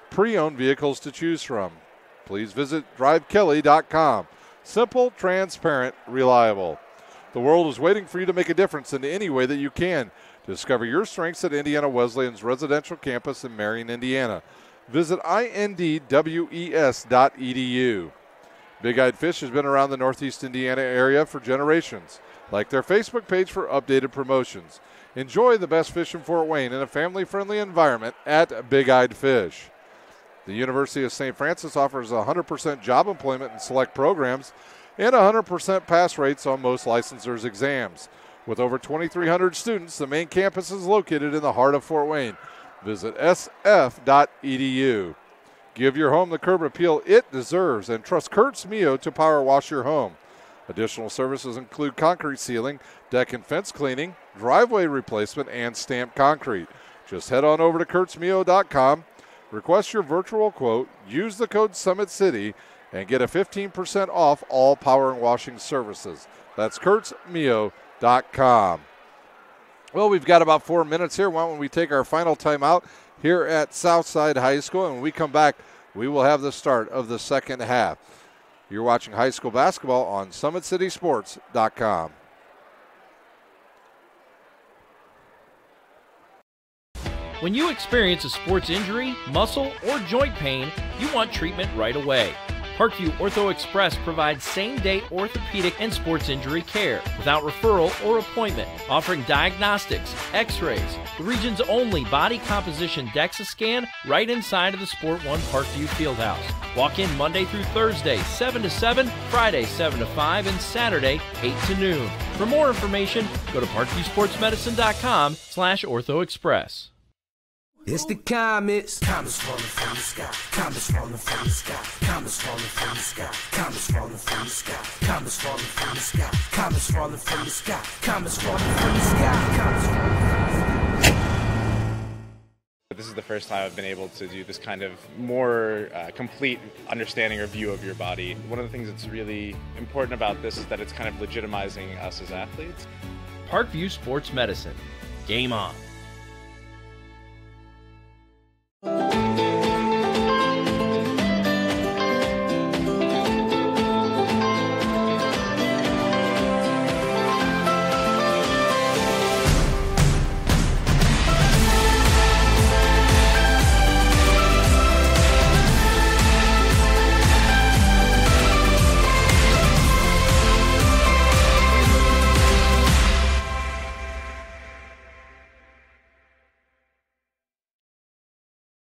Speaker 11: pre-owned vehicles to choose from. Please visit drivekelly.com. Simple, transparent, reliable. The world is waiting for you to make a difference in any way that you can. Discover your strengths at Indiana Wesleyan's residential campus in Marion, Indiana. Visit indwes.edu. Big Eyed Fish has been around the Northeast Indiana area for generations. Like their Facebook page for updated promotions. Enjoy the best fish in Fort Wayne in a family-friendly environment at Big Eyed Fish. The University of St. Francis offers 100% job employment in select programs and 100% pass rates on most licensors' exams. With over 2,300 students, the main campus is located in the heart of Fort Wayne. Visit sf.edu. Give your home the curb appeal it deserves and trust Kurtz Mio to power wash your home. Additional services include concrete sealing, deck and fence cleaning, driveway replacement, and stamped concrete. Just head on over to KurtzMio.com, request your virtual quote, use the code SummitCity, and get a 15% off all power and washing services. That's KurtzMio.com. Well, we've got about 4 minutes here. Why don't we take our final timeout here at Southside High School, and when we come back, we will have the start of the second half. You're watching high school basketball on SummitCitySports.com.
Speaker 1: When you experience a sports injury, muscle, or joint pain, you want treatment right away. Parkview Ortho Express provides same-day orthopedic and sports injury care without referral or appointment, offering diagnostics, x-rays, the region's only body composition DEXA scan right inside of the Sport One Parkview Fieldhouse. Walk in Monday through Thursday, 7 to 7, Friday, 7 to 5, and Saturday, 8 to noon. For more information, go to ParkviewSportsMedicine.com/OrthoExpress.
Speaker 2: It's the comets. Comets falling from the sky. Comets falling from the sky. Comets falling from the sky. Comets falling from the sky. Comets falling from the sky. Comets falling from the sky. Comets falling from the sky. Comets falling from the sky.
Speaker 3: This is the first time I've been able to do this kind of more complete understanding or view of your body. One of the things that's really important about this is that it's kind of legitimizing us as athletes.
Speaker 1: Parkview Sports Medicine. Game on.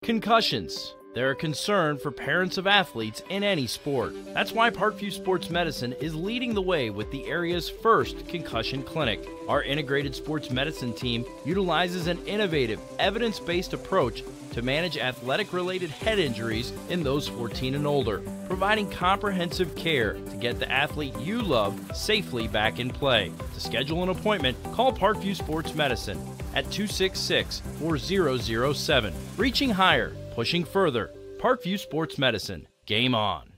Speaker 1: Concussions. They're a concern for parents of athletes in any sport. That's why Parkview Sports Medicine is leading the way with the area's first concussion clinic. Our integrated sports medicine team utilizes an innovative, evidence-based approach to manage athletic-related head injuries in those 14 and older, providing comprehensive care to get the athlete you love safely back in play. To schedule an appointment, call Parkview Sports Medicine at 266-4007. Reaching higher, pushing further. Parkview Sports Medicine. Game on.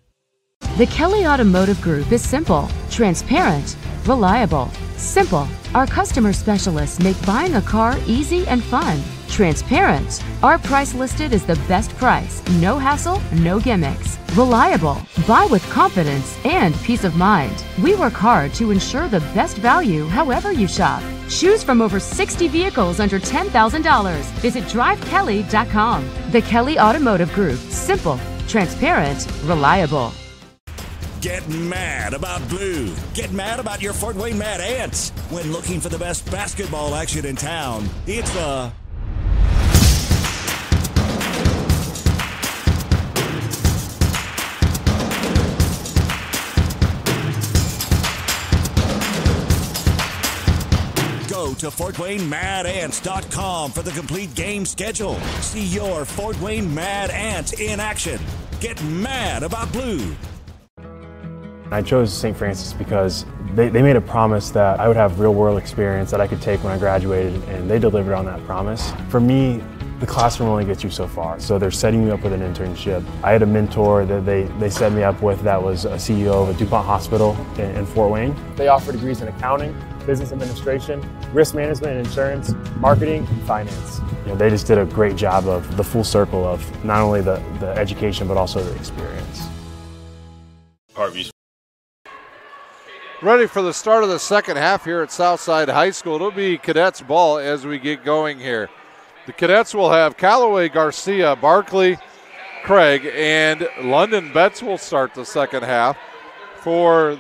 Speaker 4: The Kelly Automotive Group is simple, transparent, reliable. Simple. Our customer specialists make buying a car easy and fun. Transparent. Our price listed is the best price. No hassle, no gimmicks. Reliable. Buy with confidence and peace of mind. We work hard to ensure the best value however you shop. Choose from over 60 vehicles under $10,000. Visit drivekelly.com. The Kelly Automotive Group. Simple, transparent, reliable.
Speaker 5: Get mad about blue. Get mad about your Fort Wayne Mad Ants. When looking for the best basketball action in town, it's the Go to FortWayneMadAnts.com for the complete game schedule. See your Fort Wayne Mad Ants in action. Get mad about blue.
Speaker 6: I chose St. Francis because they made a promise that I would have real-world experience that I could take when I graduated, and they delivered on that promise. For me, the classroom only gets you so far, so they're setting you up with an internship. I had a mentor that they set me up with that was a CEO of a DuPont hospital in Fort Wayne. They offer degrees in accounting, business administration, risk management and insurance, marketing, and finance. You know, they just did a great job of the full circle of not only the education but also the experience.
Speaker 7: Parkview.
Speaker 11: Ready for the start of the second half here at Southside High School. It'll be Cadets ball as we get going here. The Cadets will have Callaway, Garcia, Barkley, Craig, and London Betts will start the second half. For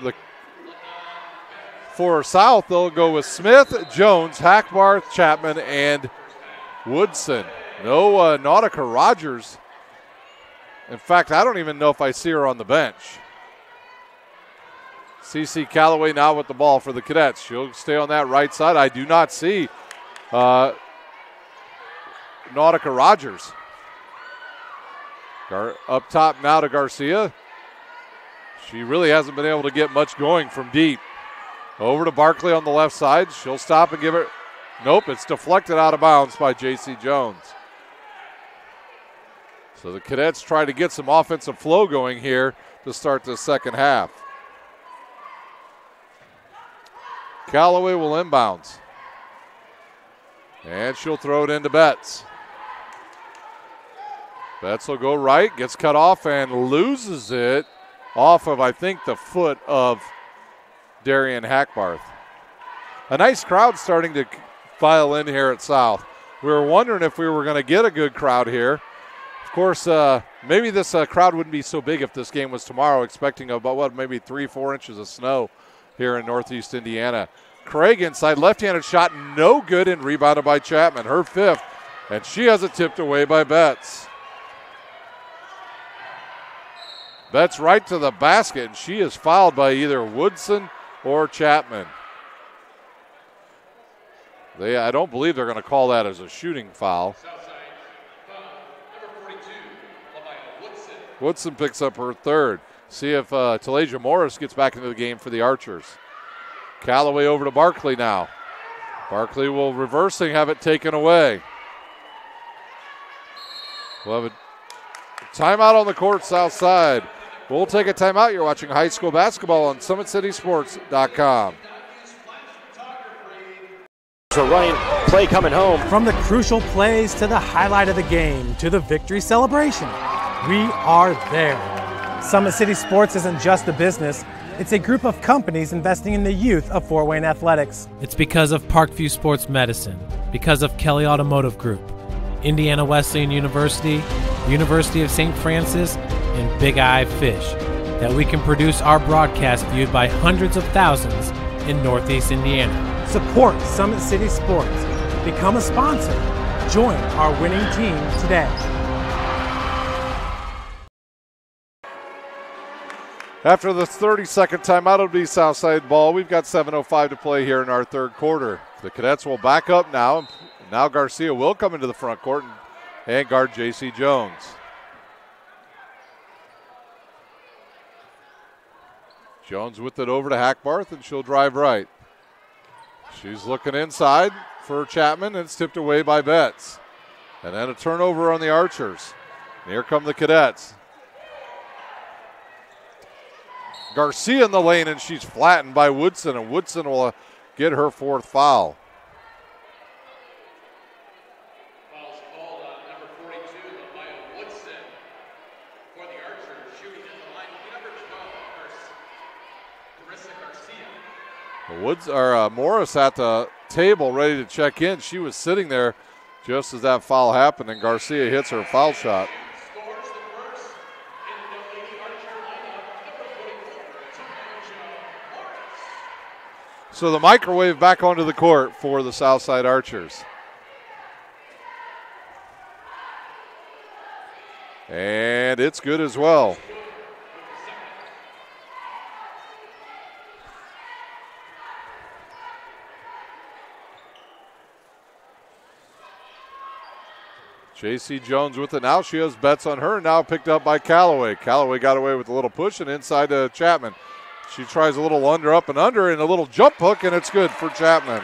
Speaker 11: South, they'll go with Smith, Jones, Hackbarth, Chapman, and Woodson. No Nautica Rogers. In fact, I don't even know if I see her on the bench. CeCe Callaway now with the ball for the Cadets. She'll stay on that right side. I do not see Nautica Rogers. Up top now to Garcia. She really hasn't been able to get much going from deep. Over to Barkley on the left side. She'll stop and give it. Nope, it's deflected out of bounds by J.C. Jones. So the Cadets try to get some offensive flow going here to start the second half. Callaway will inbounds. And she'll throw it into Betts. Betts will go right, gets cut off and loses it off of, I think, the foot of Darian Hackbarth. A nice crowd starting to file in here at South. We were wondering if we were going to get a good crowd here. Of course, maybe this crowd wouldn't be so big if this game was tomorrow, expecting about, maybe 3-4 inches of snow here in Northeast Indiana. Craig inside, left-handed shot, no good, and rebounded by Chapman, her fifth, and she has it tipped away by Betts. Betts right to the basket, and she is fouled by either Woodson or Chapman. I don't believe they're going to call that as a shooting foul. Woodson picks up her third. See if Talasia Morris gets back into the game for the Archers. Callaway over to Barkley now. Barkley will reversing, have it taken away. We'll have a timeout on the court, south side. We'll take a timeout. You're watching high school basketball on SummitCitySports.com.
Speaker 9: So running play coming home.
Speaker 10: From the crucial plays to the highlight of the game to the victory celebration, we are there. Summit City Sports isn't just a business, it's a group of companies investing in the youth of Fort Wayne athletics.
Speaker 8: It's because of Parkview Sports Medicine, because of Kelly Automotive Group, Indiana Wesleyan University, University of St. Francis, and Big Eye Fish, that we can produce our broadcast viewed by hundreds of thousands in Northeast Indiana.
Speaker 10: Support Summit City Sports. Become a sponsor. Join our winning team today.
Speaker 11: After the 30-second timeout, it'll be Southside ball. We've got 7:05 to play here in our third quarter. The Cadets will back up now. Now Garcia will come into the front court and guard J.C. Jones. Jones with it over to Hackbarth, and she'll drive right. She's looking inside for Chapman, and it's tipped away by Betts. And then a turnover on the Archers. And here come the Cadets. Garcia in the lane, and she's flattened by Woodson, and Woodson will get her fourth foul.
Speaker 12: Foul's called on number 42, Maya Woodson, for the Archers, shooting in the line. Number 12, Carissa Garcia.
Speaker 11: Morris at the table ready to check in. She was sitting there just as that foul happened, and Garcia hits her foul shot.
Speaker 12: Scores the first in the Lady Archer lineup, number 44, Morris.
Speaker 11: So the microwave back onto the court for the Southside Archers. And it's good as well. J.C. Jones with it now. She has Betts on her, now picked up by Callaway. Callaway got away with a little push and inside to Chapman. She tries a little under, up and under, and a little jump hook, and it's good for Chapman.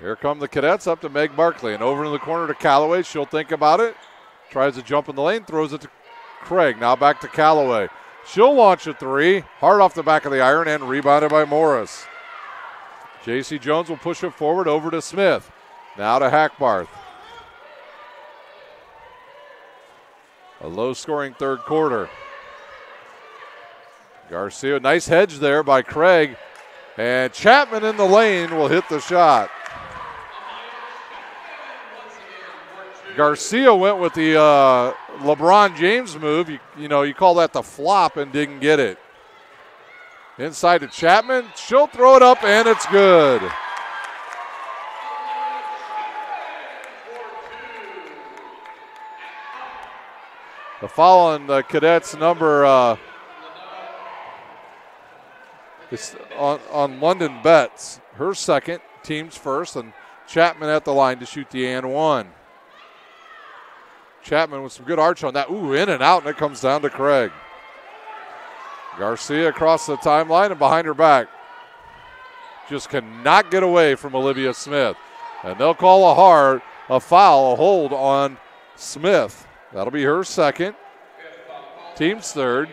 Speaker 11: Here come the Cadets up to Meg Barkley, and over in the corner to Callaway. She'll think about it. Tries to jump in the lane, throws it to Craig. Now back to Callaway. She'll launch a three, hard off the back of the iron, and rebounded by Morris. J.C. Jones will push it forward over to Smith. Now to Hackbarth. A low-scoring third quarter. Garcia, nice hedge there by Craig. And Chapman in the lane will hit the shot. Garcia went with the LeBron James move. You call that the flop, and didn't get it. Inside to Chapman. She'll throw it up, and it's good. The foul on the Cadets number is on London Betts. Her second, team's first, and Chapman at the line to shoot the and one. Chapman with some good arch on that. Ooh, in and out, and it comes down to Craig. Garcia across the timeline and behind her back. Just cannot get away from Olivia Smith. And they'll call a foul, a hold on Smith. That'll be her second. Team's third.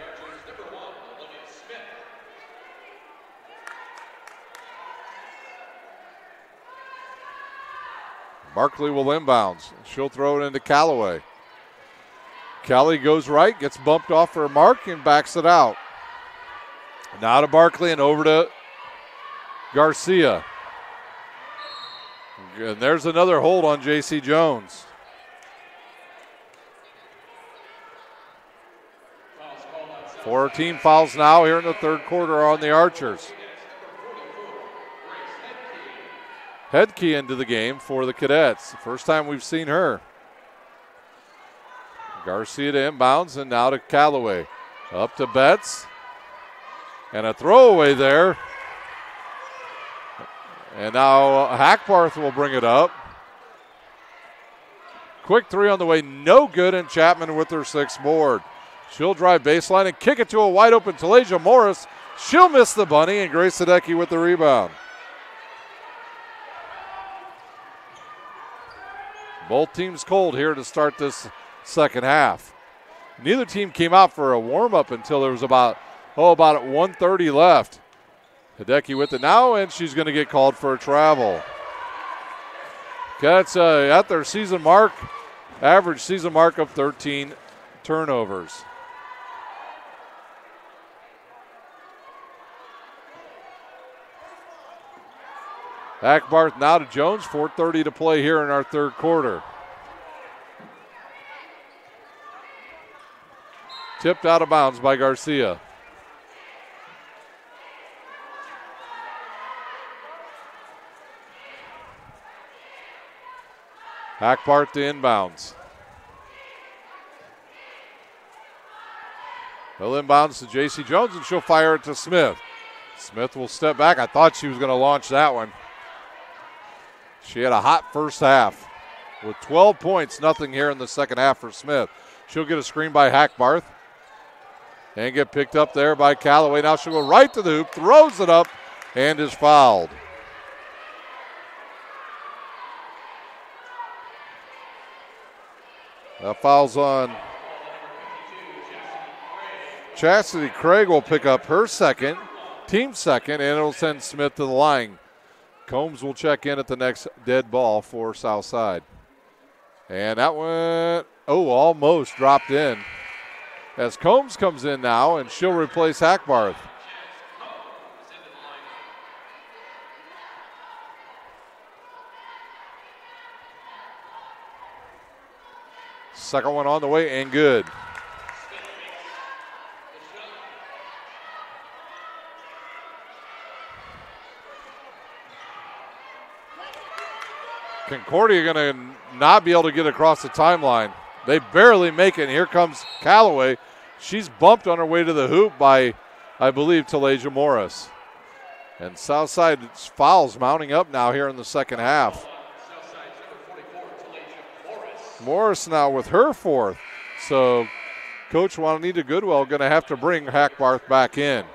Speaker 11: Barkley will inbounds. She'll throw it into Callaway. Kelly goes right, gets bumped off her mark, and backs it out. Now to Barkley and over to Garcia. And there's another hold on J.C. Jones. 4 team fouls now here in the third quarter on the Archers. Headkey into the game for the Cadets. First time we've seen her. Garcia to inbounds, and now to Callaway. Up to Betts. And a throwaway there. And now Hackbarth will bring it up. Quick three on the way, no good, and Chapman with her sixth board. She'll drive baseline and kick it to a wide open Talasia Morris. She'll miss the bunny, and Grace Sadecki with the rebound. Both teams cold here to start this second half. Neither team came out for a warm-up until there was about 1:30 left. Hideki with it now, and she's going to get called for a travel. That's at their season mark, average season mark of 13 turnovers. Hackbarth now to Jones, 4:30 to play here in our third quarter. Tipped out of bounds by Garcia. Hackbarth to inbounds. He'll inbounds to J.C. Jones, and she'll fire it to Smith. Smith will step back. I thought she was going to launch that one. She had a hot first half. With 12 points, nothing here in the second half for Smith. She'll get a screen by Hackbarth. And get picked up there by Callaway. Now she'll go right to the hoop, throws it up, and is fouled. That foul's on Chastity. Craig will pick up her second, team second, and it'll send Smith to the line. Combs will check in at the next dead ball for Southside. And that went, almost dropped in. As Combs comes in now, and she'll replace Hackbarth. Second one on the way and good. Concordia going to not be able to get across the timeline. They barely make it. And here comes Callaway. She's bumped on her way to the hoop by, I believe, Talasia Morris. And Southside's fouls mounting up now here in the second half. Morris now with her fourth. So Coach Juanita Goodwell going to have to bring Hackbarth back in.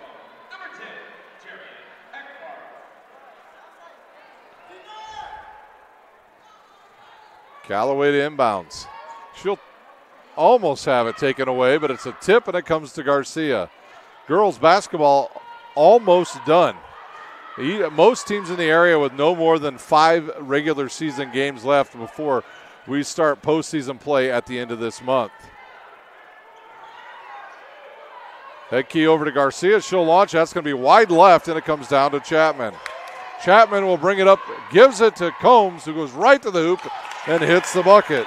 Speaker 11: Callaway to inbounds. She'll almost have it taken away, but it's a tip and it comes to Garcia. Girls basketball almost done. Most teams in the area with no more than 5 regular season games left before we start postseason play at the end of this month. Head key over to Garcia. She'll launch. That's going to be wide left, and it comes down to Chapman. Chapman will bring it up, gives it to Combs, who goes right to the hoop and hits the bucket.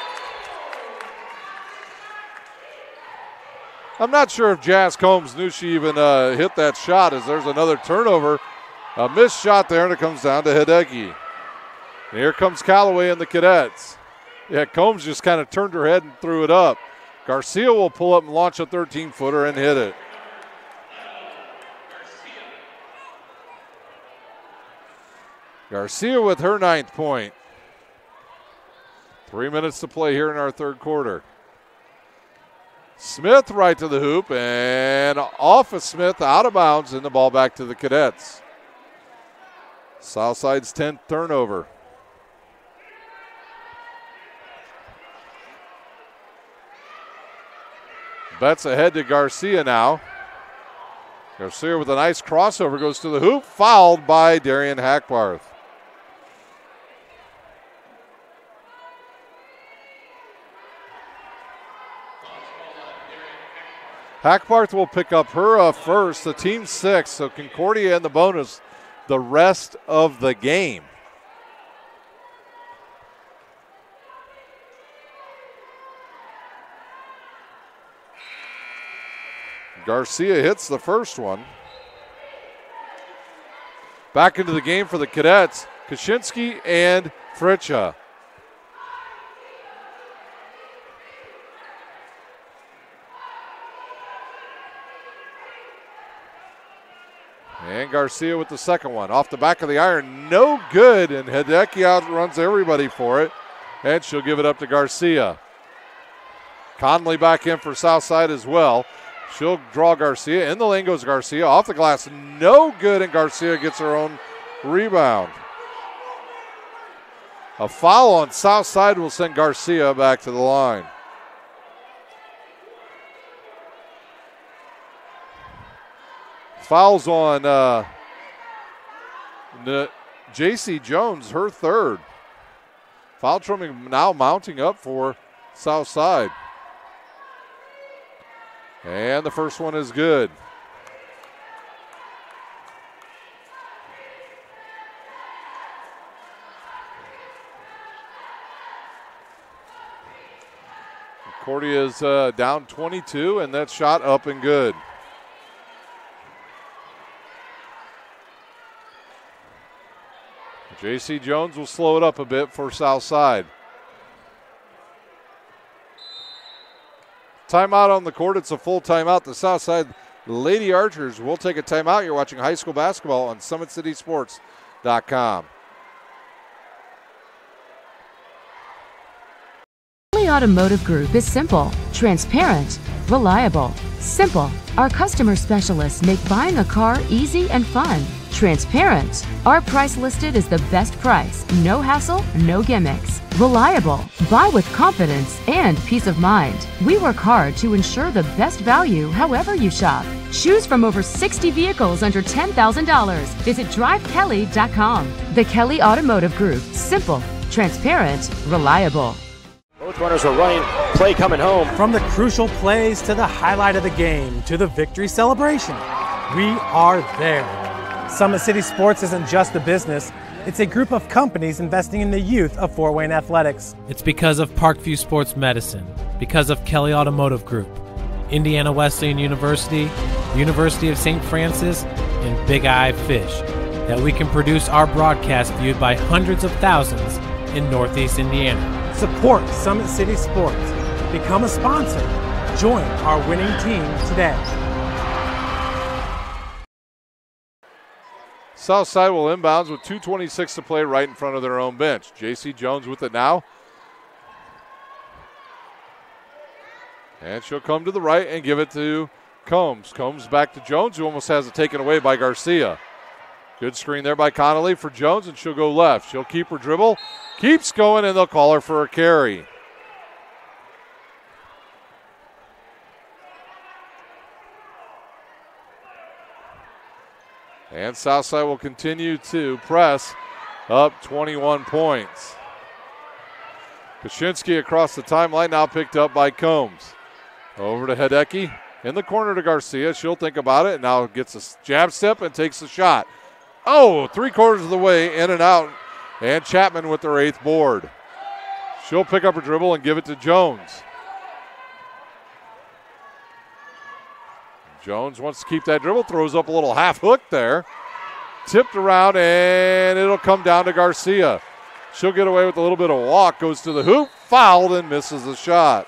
Speaker 11: I'm not sure if Jazz Combs knew she even hit that shot, as there's another turnover. A missed shot there, and it comes down to Hideki. And here comes Callaway and the Cadets. Yeah, Combs just kind of turned her head and threw it up. Garcia will pull up and launch a 13-footer and hit it. Garcia with her 9th point. 3 minutes to play here in our third quarter. Smith right to the hoop, and off of Smith, out of bounds, and the ball back to the Cadets. Southside's 10th turnover. Betts ahead to Garcia now. Garcia with a nice crossover goes to the hoop, fouled by Darian Hackbarth. Hackbarth will pick up her first, the team 6, so Concordia in the bonus the rest of the game. Garcia hits the first one. Back into the game for the Cadets, Kaczynski and Fritcha. And Garcia with the second one. Off the back of the iron, no good, and Hideki outruns everybody for it, and she'll give it up to Garcia. Conley back in for Southside as well. She'll draw Garcia. In the lane goes Garcia. Off the glass, no good, and Garcia gets her own rebound. A foul on south side will send Garcia back to the line. Fouls on J.C. Jones, her third. Foul trimming now mounting up for south side. And the first one is good. Concordia is down 22, and that shot up and good. J.C. Jones will slow it up a bit for south side. Timeout on the court. It's a full timeout. The south side Lady Archers will take a timeout. You're watching high school basketball on SummitCitySports.com.
Speaker 4: Automotive Group is simple, transparent, reliable. Simple. Our customer specialists make buying a car easy and fun. Transparent. Our price listed is the best price. No hassle, no gimmicks. Reliable. Buy with confidence and peace of mind. We work hard to ensure the best value however you shop. Choose from over 60 vehicles under $10,000. Visit drivekelly.com. The Kelly Automotive Group. Simple, transparent, reliable.
Speaker 9: Both runners are running, play coming home.
Speaker 10: From the crucial plays to the highlight of the game to the victory celebration, we are there. Summit City Sports isn't just a business, it's a group of companies investing in the youth of Fort Wayne athletics.
Speaker 8: It's because of Parkview Sports Medicine, because of Kelly Automotive Group, Indiana Wesleyan University, University of St. Francis, and Big Eye Fish, that we can produce our broadcast viewed by hundreds of thousands in Northeast Indiana.
Speaker 10: Support Summit City Sports. Become a sponsor. Join our winning team today.
Speaker 11: Southside will inbounds with 2:26 to play right in front of their own bench. J.C. Jones with it now. And she'll come to the right and give it to Combs. Combs back to Jones, who almost has it taken away by Garcia. Good screen there by Connolly for Jones, and she'll go left. She'll keep her dribble. Keeps going, and they'll call her for a carry. And Southside will continue to press up 21 points. Kaczynski across the timeline, now picked up by Combs. Over to Hideki. In the corner to Garcia. She'll think about it, and now gets a jab step and takes the shot. Oh, 3/4 of the way, in and out. And Chapman with their 8th board. She'll pick up her dribble and give it to Jones. Jones wants to keep that dribble, throws up a little half hook there. Tipped around, and it'll come down to Garcia. She'll get away with a little bit of walk, goes to the hoop, fouled, and misses the shot.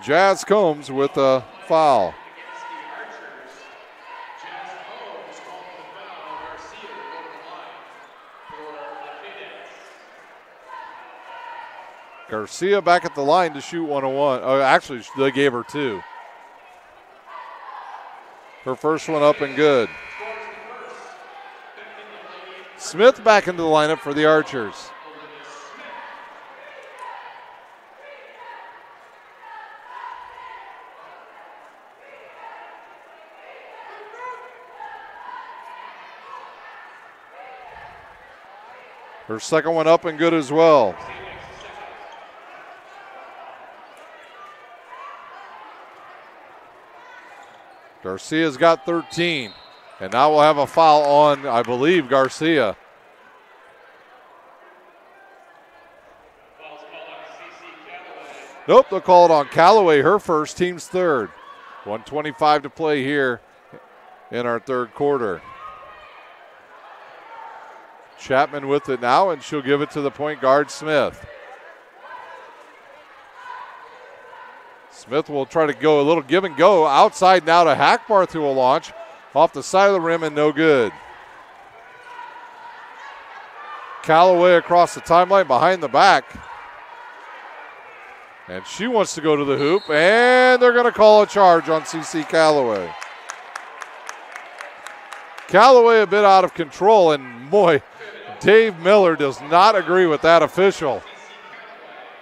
Speaker 11: Jazz Combs with a foul. Garcia back at the line to shoot 101. Oh, actually, they gave her 2. Her first one up and good. Smith back into the lineup for the Archers. Her second one up and good as well. Garcia's got 13, and now we'll have a foul on, I believe, Garcia. Nope, they'll call it on Callaway, her first, team's third. 1:25 to play here in our third quarter. Chapman with it now, and she'll give it to the point guard, Smith. Smith will try to go a little give and go. Outside now to Hackbar through a launch. Off the side of the rim and no good. Callaway across the timeline behind the back. And she wants to go to the hoop, and they're going to call a charge on CC Callaway. Callaway a bit out of control, and boy, Dave Miller does not agree with that official.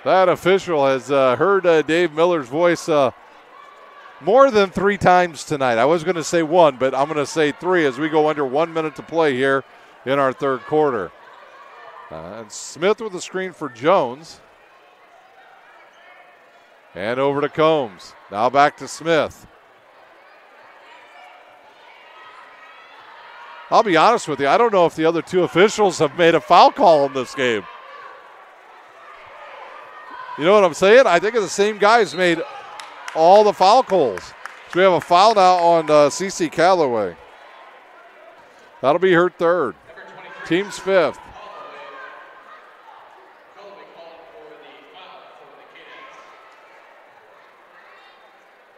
Speaker 11: That official has heard Dave Miller's voice more than 3 times tonight. I was going to say 1, but I'm going to say 3 as we go under 1 minute to play here in our third quarter. And Smith with the screen for Jones. And over to Combs. Now back to Smith. I'll be honest with you, I don't know if the other 2 officials have made a foul call in this game. You know what I'm saying? I think the same guys made all the foul calls. So we have a foul now on CC Callaway. That'll be her 3rd. Team's 5th.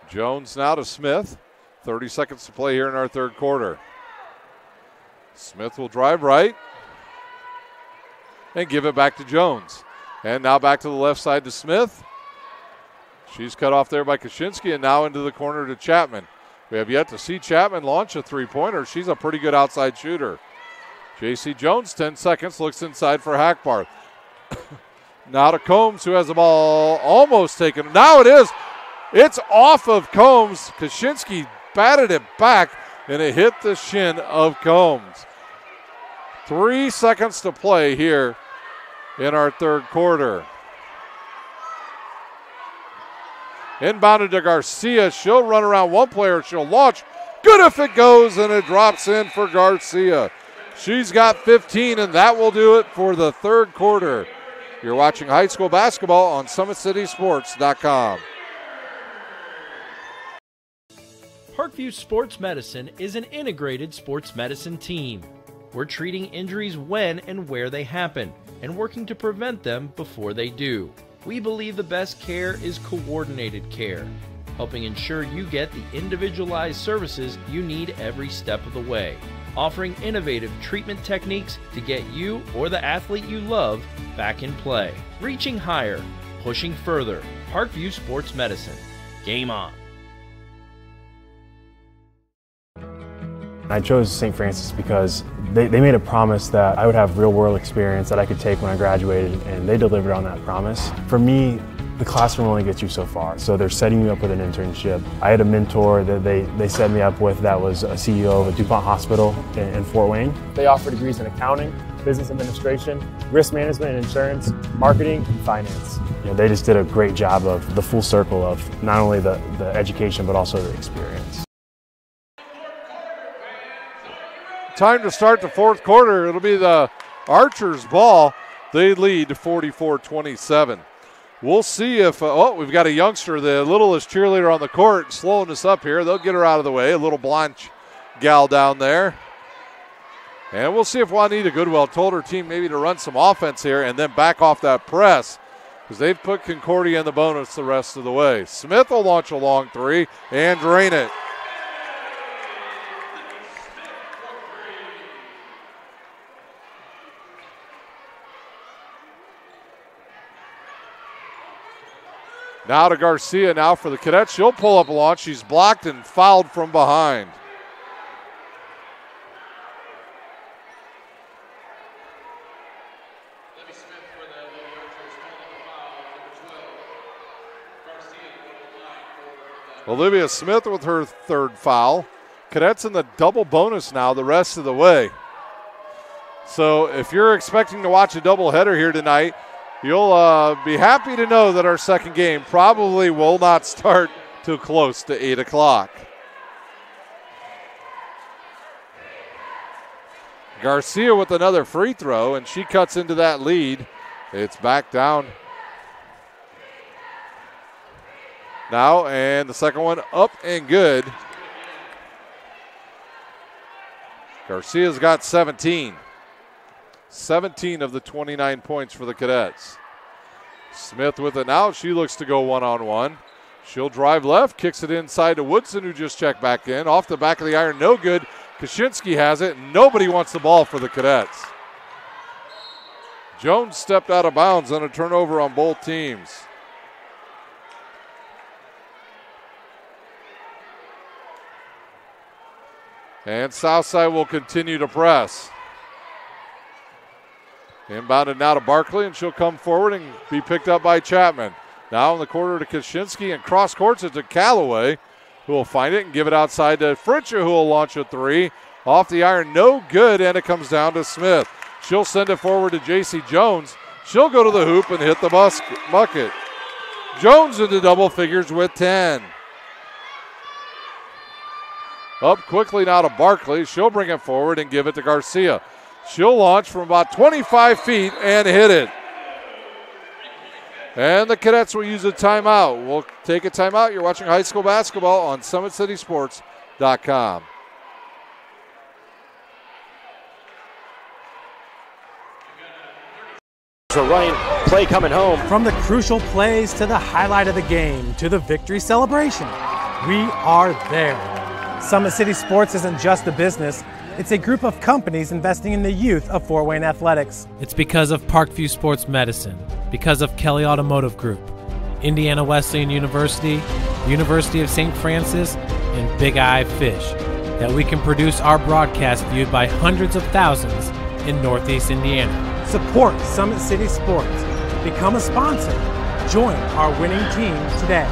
Speaker 11: Jones now to Smith. 30 seconds to play here in our third quarter. Smith will drive right and give it back to Jones. And now back to the left side to Smith. She's cut off there by Kaczynski and now into the corner to Chapman. We have yet to see Chapman launch a three-pointer. She's a pretty good outside shooter. J.C. Jones, 10 seconds, looks inside for Hackbarth. Now to Combs, who has the ball almost taken. Now it is. It's off of Combs. Kaczynski batted it back, and it hit the shin of Combs. 3 seconds to play here in our third quarter. Inbounded to Garcia. She'll run around one player. She'll launch. Good if it goes, and it drops in for Garcia. She's got 15, and that will do it for the third quarter. You're watching high school basketball on SummitCitySports.com.
Speaker 1: Parkview Sports Medicine is an integrated sports medicine team. We're treating injuries when and where they happen and working to prevent them before they do. We believe the best care is coordinated care, helping ensure you get the individualized services you need every step of the way, offering innovative treatment techniques to get you or the athlete you love back in play. Reaching higher, pushing further. Parkview Sports Medicine. Game on.
Speaker 6: I chose St. Francis because they made a promise that I would have real-world experience that I could take when I graduated, and they delivered on that promise. For me, the classroom only gets you so far, so they're setting you up with an internship. I had a mentor that they set me up with that was a CEO of a DuPont hospital in Fort Wayne. They offer degrees in accounting, business administration, risk management and insurance, marketing, and finance. You know, they just did a great job of the full circle of not only the education but also the experience.
Speaker 11: Time to start the fourth quarter. It'll be the Archers' ball. They lead 44-27. We'll see if, we've got a youngster, the littlest cheerleader on the court, slowing us up here. They'll get her out of the way, a little Blanche gal down there. And we'll see if Juanita Goodwell told her team maybe to run some offense here and then back off that press, because they've put Concordia in the bonus the rest of the way. Smith will launch a long three and drain it. Now to Garcia now for the Cadets. She'll pull up a launch. She's blocked and fouled from behind. Olivia Smith with her third foul. Cadets in the double bonus now the rest of the way. So if you're expecting to watch a doubleheader here tonight, you'll be happy to know that our second game probably will not start till close to 8 o'clock. Garcia with another free throw, and she cuts into that lead. It's back down now, and the second one up and good. Garcia's got 17. 17 of the 29 points for the Cadets. Smith with it now. She looks to go one-on-one. She'll drive left, kicks it inside to Woodson, who just checked back in. Off the back of the iron, no good. Kaczynski has it. Nobody wants the ball for the Cadets. Jones stepped out of bounds on a turnover on both teams. And Southside will continue to press. Inbounded now to Barkley, and she'll come forward and be picked up by Chapman. Now in the corner to Kaczynski, and cross courts it to Callaway, who will find it and give it outside to Fritcha, who will launch a three. Off the iron, no good, and it comes down to Smith. She'll send it forward to J.C. Jones. She'll go to the hoop and hit the bucket. Jones into double figures with 10. Up quickly now to Barkley. She'll bring it forward and give it to Garcia. She'll launch from about 25 feet and hit it. And the Cadets will use a timeout. We'll take a timeout. You're watching high school basketball on SummitCitySports.com.
Speaker 9: So running play coming home.
Speaker 10: From the crucial plays to the highlight of the game to the victory celebration, we are there. Summit City Sports isn't just a business. It's a group of companies investing in the youth of Fort Wayne athletics.
Speaker 8: It's because of Parkview Sports Medicine, because of Kelly Automotive Group, Indiana Wesleyan University, University of St. Francis, and Big Eye Fish, that we can produce our broadcast viewed by hundreds of thousands in Northeast Indiana.
Speaker 10: Support Summit City Sports. Become a sponsor. Join our winning team today.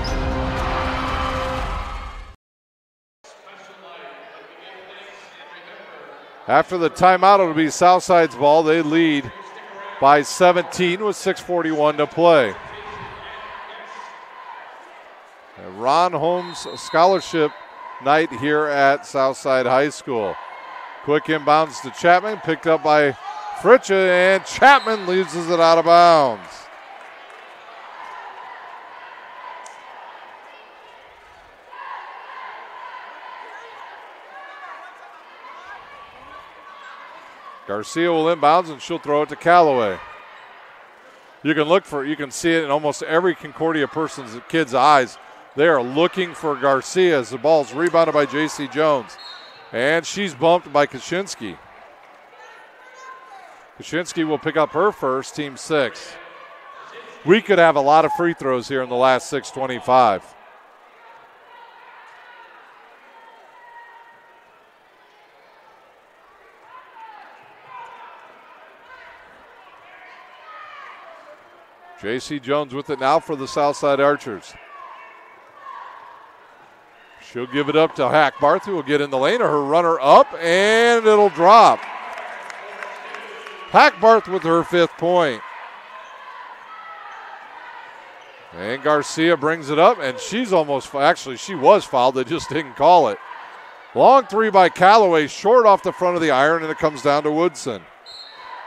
Speaker 11: After the timeout, it'll be Southside's ball. They lead by 17 with 6:41 to play. Ron Holmes Scholarship Night here at Southside High School. Quick inbounds to Chapman, picked up by Fritcha, and Chapman loses it out of bounds. Garcia will inbounds, and she'll throw it to Callaway. You can see it in almost every Concordia kid's eyes. They are looking for Garcia as the ball's rebounded by J.C. Jones. And she's bumped by Kaczynski. Kaczynski will pick up her first, team 6. We could have a lot of free throws here in the last 6:25. J.C. Jones with it now for the Southside Archers. She'll give it up to Hackbarth, who will get in the lane. Her runner up, and it'll drop. Hackbarth with her 5th point. And Garcia brings it up, and she was fouled. They just didn't call it. Long three by Callaway, short off the front of the iron, and it comes down to Woodson.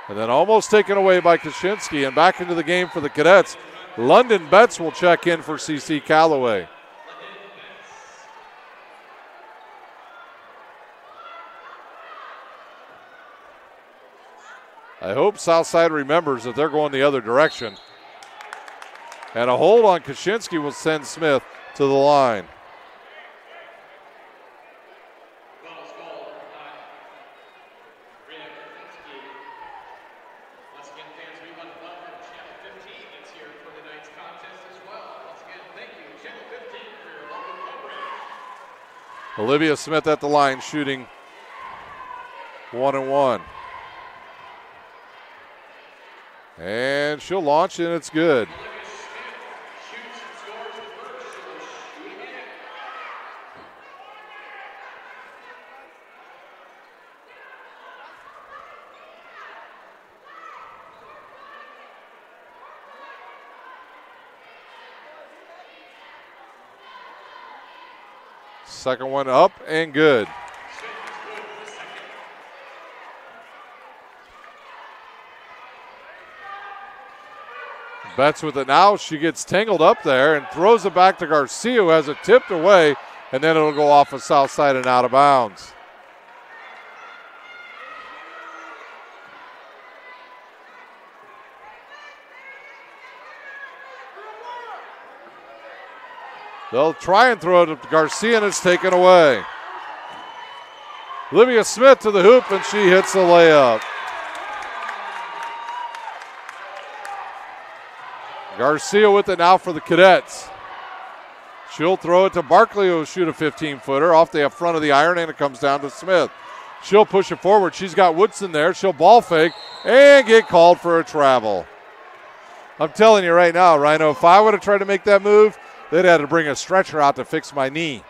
Speaker 11: And then almost taken away by Kaczynski, and back into the game for the Cadets. London Betts will check in for C.C. Callaway. I hope Southside remembers that they're going the other direction. And a hold on Kaczynski will send Smith to the line. Olivia Smith at the line, shooting 1-1. And she'll launch, and it's good. Second one up and good. Betts with it now. She gets tangled up there and throws it back to Garcia, who has it tipped away, and then it'll go off of Southside and out of bounds. They'll try and throw it to Garcia, and it's taken away. Olivia Smith to the hoop, and she hits the layup. Garcia with it now for the Cadets. She'll throw it to Barkley, who will shoot a 15-footer off the front of the iron, and it comes down to Smith. She'll push it forward. She's got Woodson there. She'll ball fake and get called for a travel. I'm telling you right now, Rhino, if I would have tried to make that move, they'd have to bring a stretcher out to fix my knee.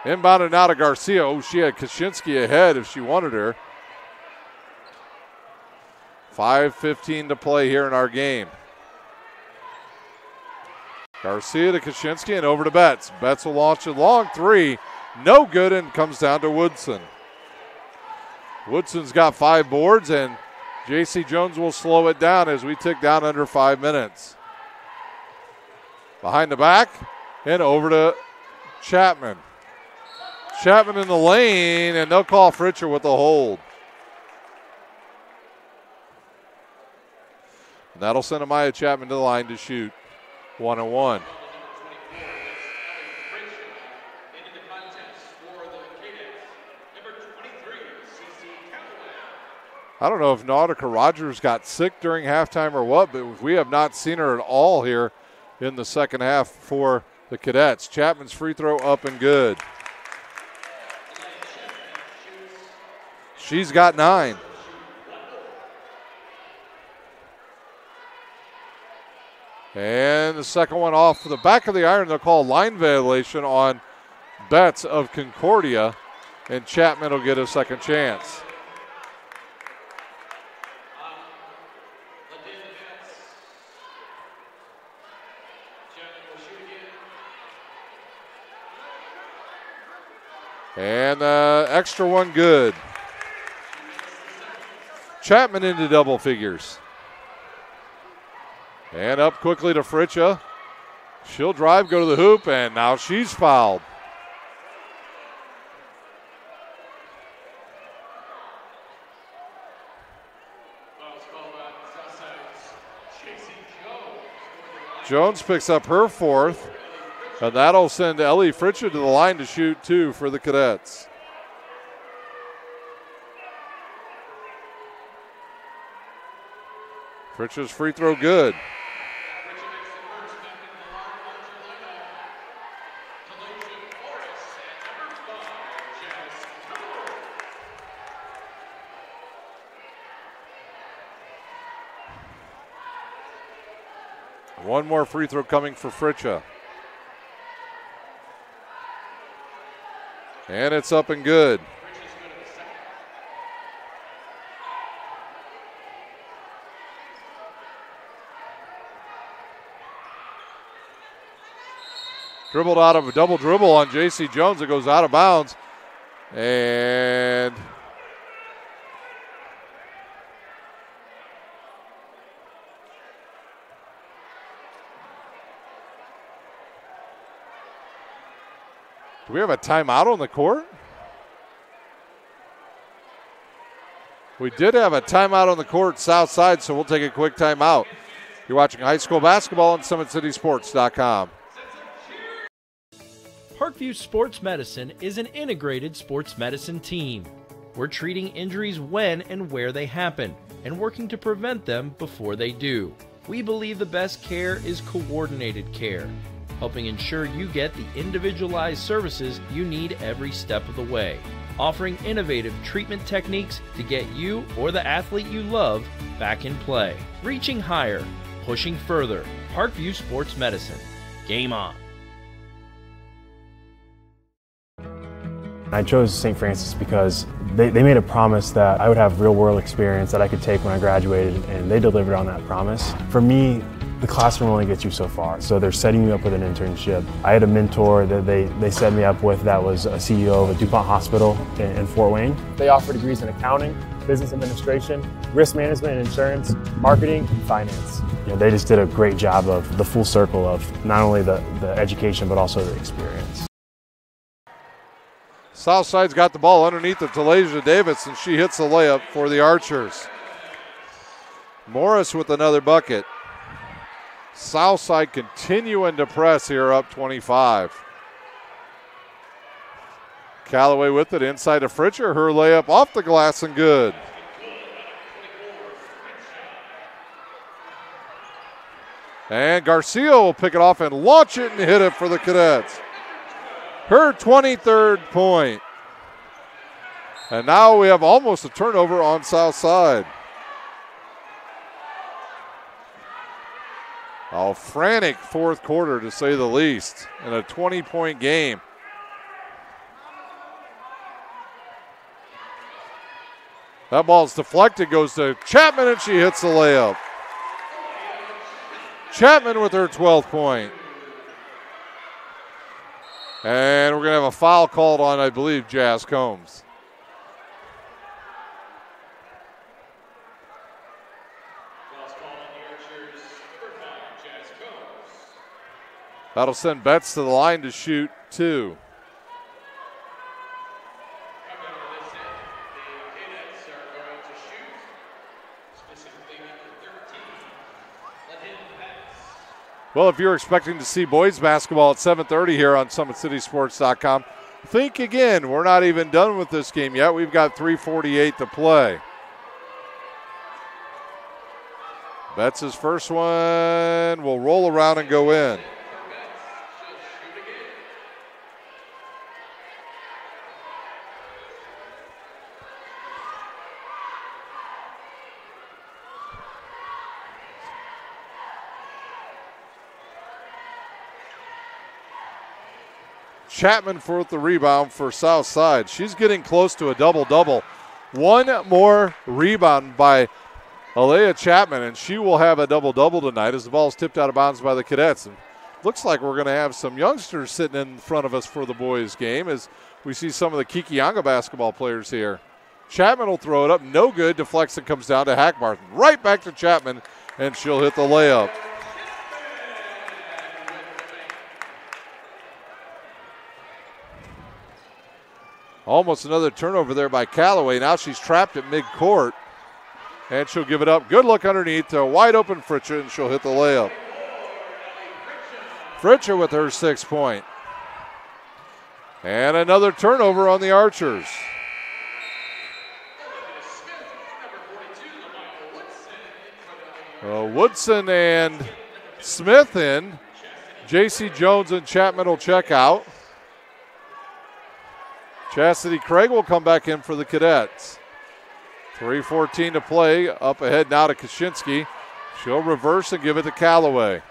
Speaker 11: Inbounded now to Garcia. Oh, she had Kaczynski ahead if she wanted her. 5:15 to play here in our game. Garcia to Kaczynski and over to Betts. Betts will launch a long three. No good, and comes down to Woodson. Woodson's got 5 boards, and J.C. Jones will slow it down as we tick down under 5 minutes. Behind the back and over to Chapman. Chapman in the lane, and they'll call Fritcher with the hold. And that'll send Amaya Chapman to the line to shoot 1-1. I don't know if Nautica Rogers got sick during halftime or what, but we have not seen her at all here in the second half for the Cadets. Chapman's free throw up and good. She's got 9. And the second one off the back of the iron. They'll call line violation on Betts of Concordia, and Chapman will get a second chance. And the extra one good. Chapman into double figures. And up quickly to Fritcha. She'll drive, go to the hoop, and now she's fouled. Jones picks up her 4th, and that'll send Ellie Fritcha to the line to shoot 2 for the Cadets. Fritcha's free throw good. One more free throw coming for Fritcha. And it's up and good. Dribbled out of a double dribble on J.C. Jones. It goes out of bounds. And do we have a timeout on the court? We did have a timeout on the court south side, so we'll take a quick timeout. You're watching high school basketball on SummitCitySports.com.
Speaker 1: Parkview Sports Medicine is an integrated sports medicine team. We're treating injuries when and where they happen and working to prevent them before they do. We believe the best care is coordinated care, helping ensure you get the individualized services you need every step of the way, offering innovative treatment techniques to get you or the athlete you love back in play. Reaching higher, pushing further. Parkview Sports Medicine. Game on.
Speaker 6: I chose St. Francis because they made a promise that I would have real-world experience that I could take when I graduated, and they delivered on that promise. For me, the classroom only gets you so far, so they're setting me up with an internship. I had a mentor that they set me up with that was a CEO of a DuPont hospital in Fort Wayne. They offer degrees in accounting, business administration, risk management and insurance, marketing, and finance. You know, they just did a great job of the full circle of not only the education but also the experience.
Speaker 11: Southside's got the ball underneath of Talasia Davis, and she hits the layup for the Archers. Morris with another bucket. Southside continuing to press here, up 25. Callaway with it inside to Fritcher. Her layup off the glass and good. And Garcia will pick it off and launch it and hit it for the Cadets. Her 23rd point. And now we have almost a turnover on South Side. A frantic fourth quarter, to say the least, in a 20-point game. That ball's deflected, goes to Chapman, and she hits the layup. Chapman with her 12th point. And we're going to have a foul called on, I believe, Jazz Combs. That'll send Betts to the line to shoot 2. Well, if you're expecting to see boys basketball at 7:30 here on SummitCitySports.com, think again. We're not even done with this game yet. We've got 3:48 to play. Betts' first one will roll around and go in. Chapman for the rebound for South Side. She's getting close to a double-double. One more rebound by Alea Chapman, and she will have a double-double tonight as the ball is tipped out of bounds by the Cadets. And looks like we're going to have some youngsters sitting in front of us for the boys' game as we see some of the Kikianga basketball players here. Chapman will throw it up. No good. Deflects and comes down to Hackbarth. Right back to Chapman, and she'll hit the layup. Almost another turnover there by Callaway. Now she's trapped at midcourt, and she'll give it up. Good look underneath to a wide-open Fritcher, and she'll hit the layup. Fritcher with her 6th point. And another turnover on the Archers. Woodson and Smith in. J.C. Jones and Chapman will check out. Chastity Craig will come back in for the Cadets. 3:14 to play. Up ahead now to Kaczynski. She'll reverse and give it to Callaway.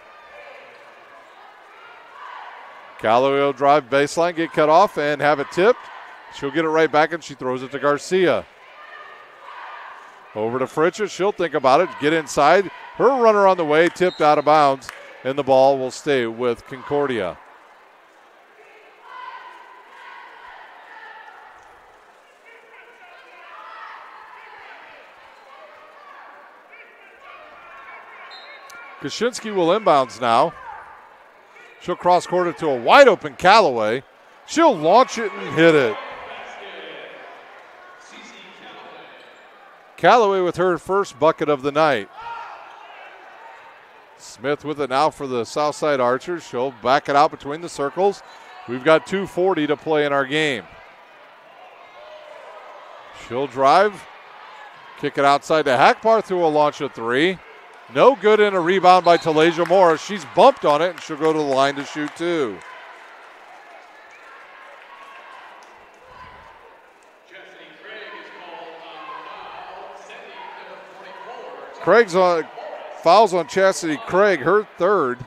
Speaker 11: Callaway will drive baseline, get cut off, and have it tipped. She'll get it right back, and she throws it to Garcia. Over to Fritcher. She'll think about it, get inside. Her runner on the way, tipped out of bounds, and the ball will stay with Concordia. Kaczynski will inbounds now. She'll cross court it to a wide open Callaway. She'll launch it and hit it. Callaway with her first bucket of the night. Smith with it now for the Southside Archers. She'll back it out between the circles. We've got 2:40 to play in our game. She'll drive, kick it outside to Hackbar through a launch of 3. No good, in a rebound by Talasia Morris. She's bumped on it, and she'll go to the line to shoot 2. Craig's on fouls on Chastity Craig, her 3rd,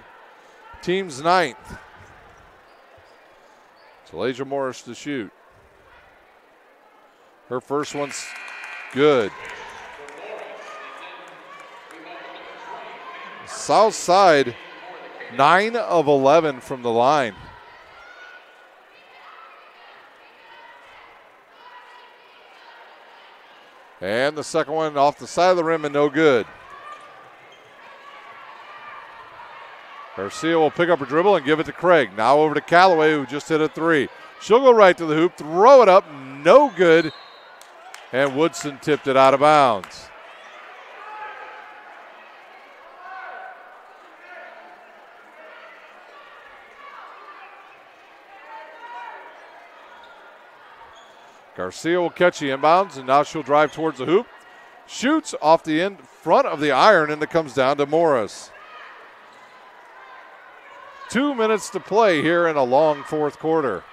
Speaker 11: team's 9th. Talasia Morris to shoot. Her first one's good. South Side, 9 of 11 from the line. And the second one off the side of the rim and no good. Garcia will pick up a dribble and give it to Craig. Now over to Callaway, who just hit a 3. She'll go right to the hoop, throw it up, no good. And Woodson tipped it out of bounds. Garcia will catch the inbounds, and now she'll drive towards the hoop. Shoots off the end front of the iron, and it comes down to Morris. 2 minutes to play here in a long fourth quarter.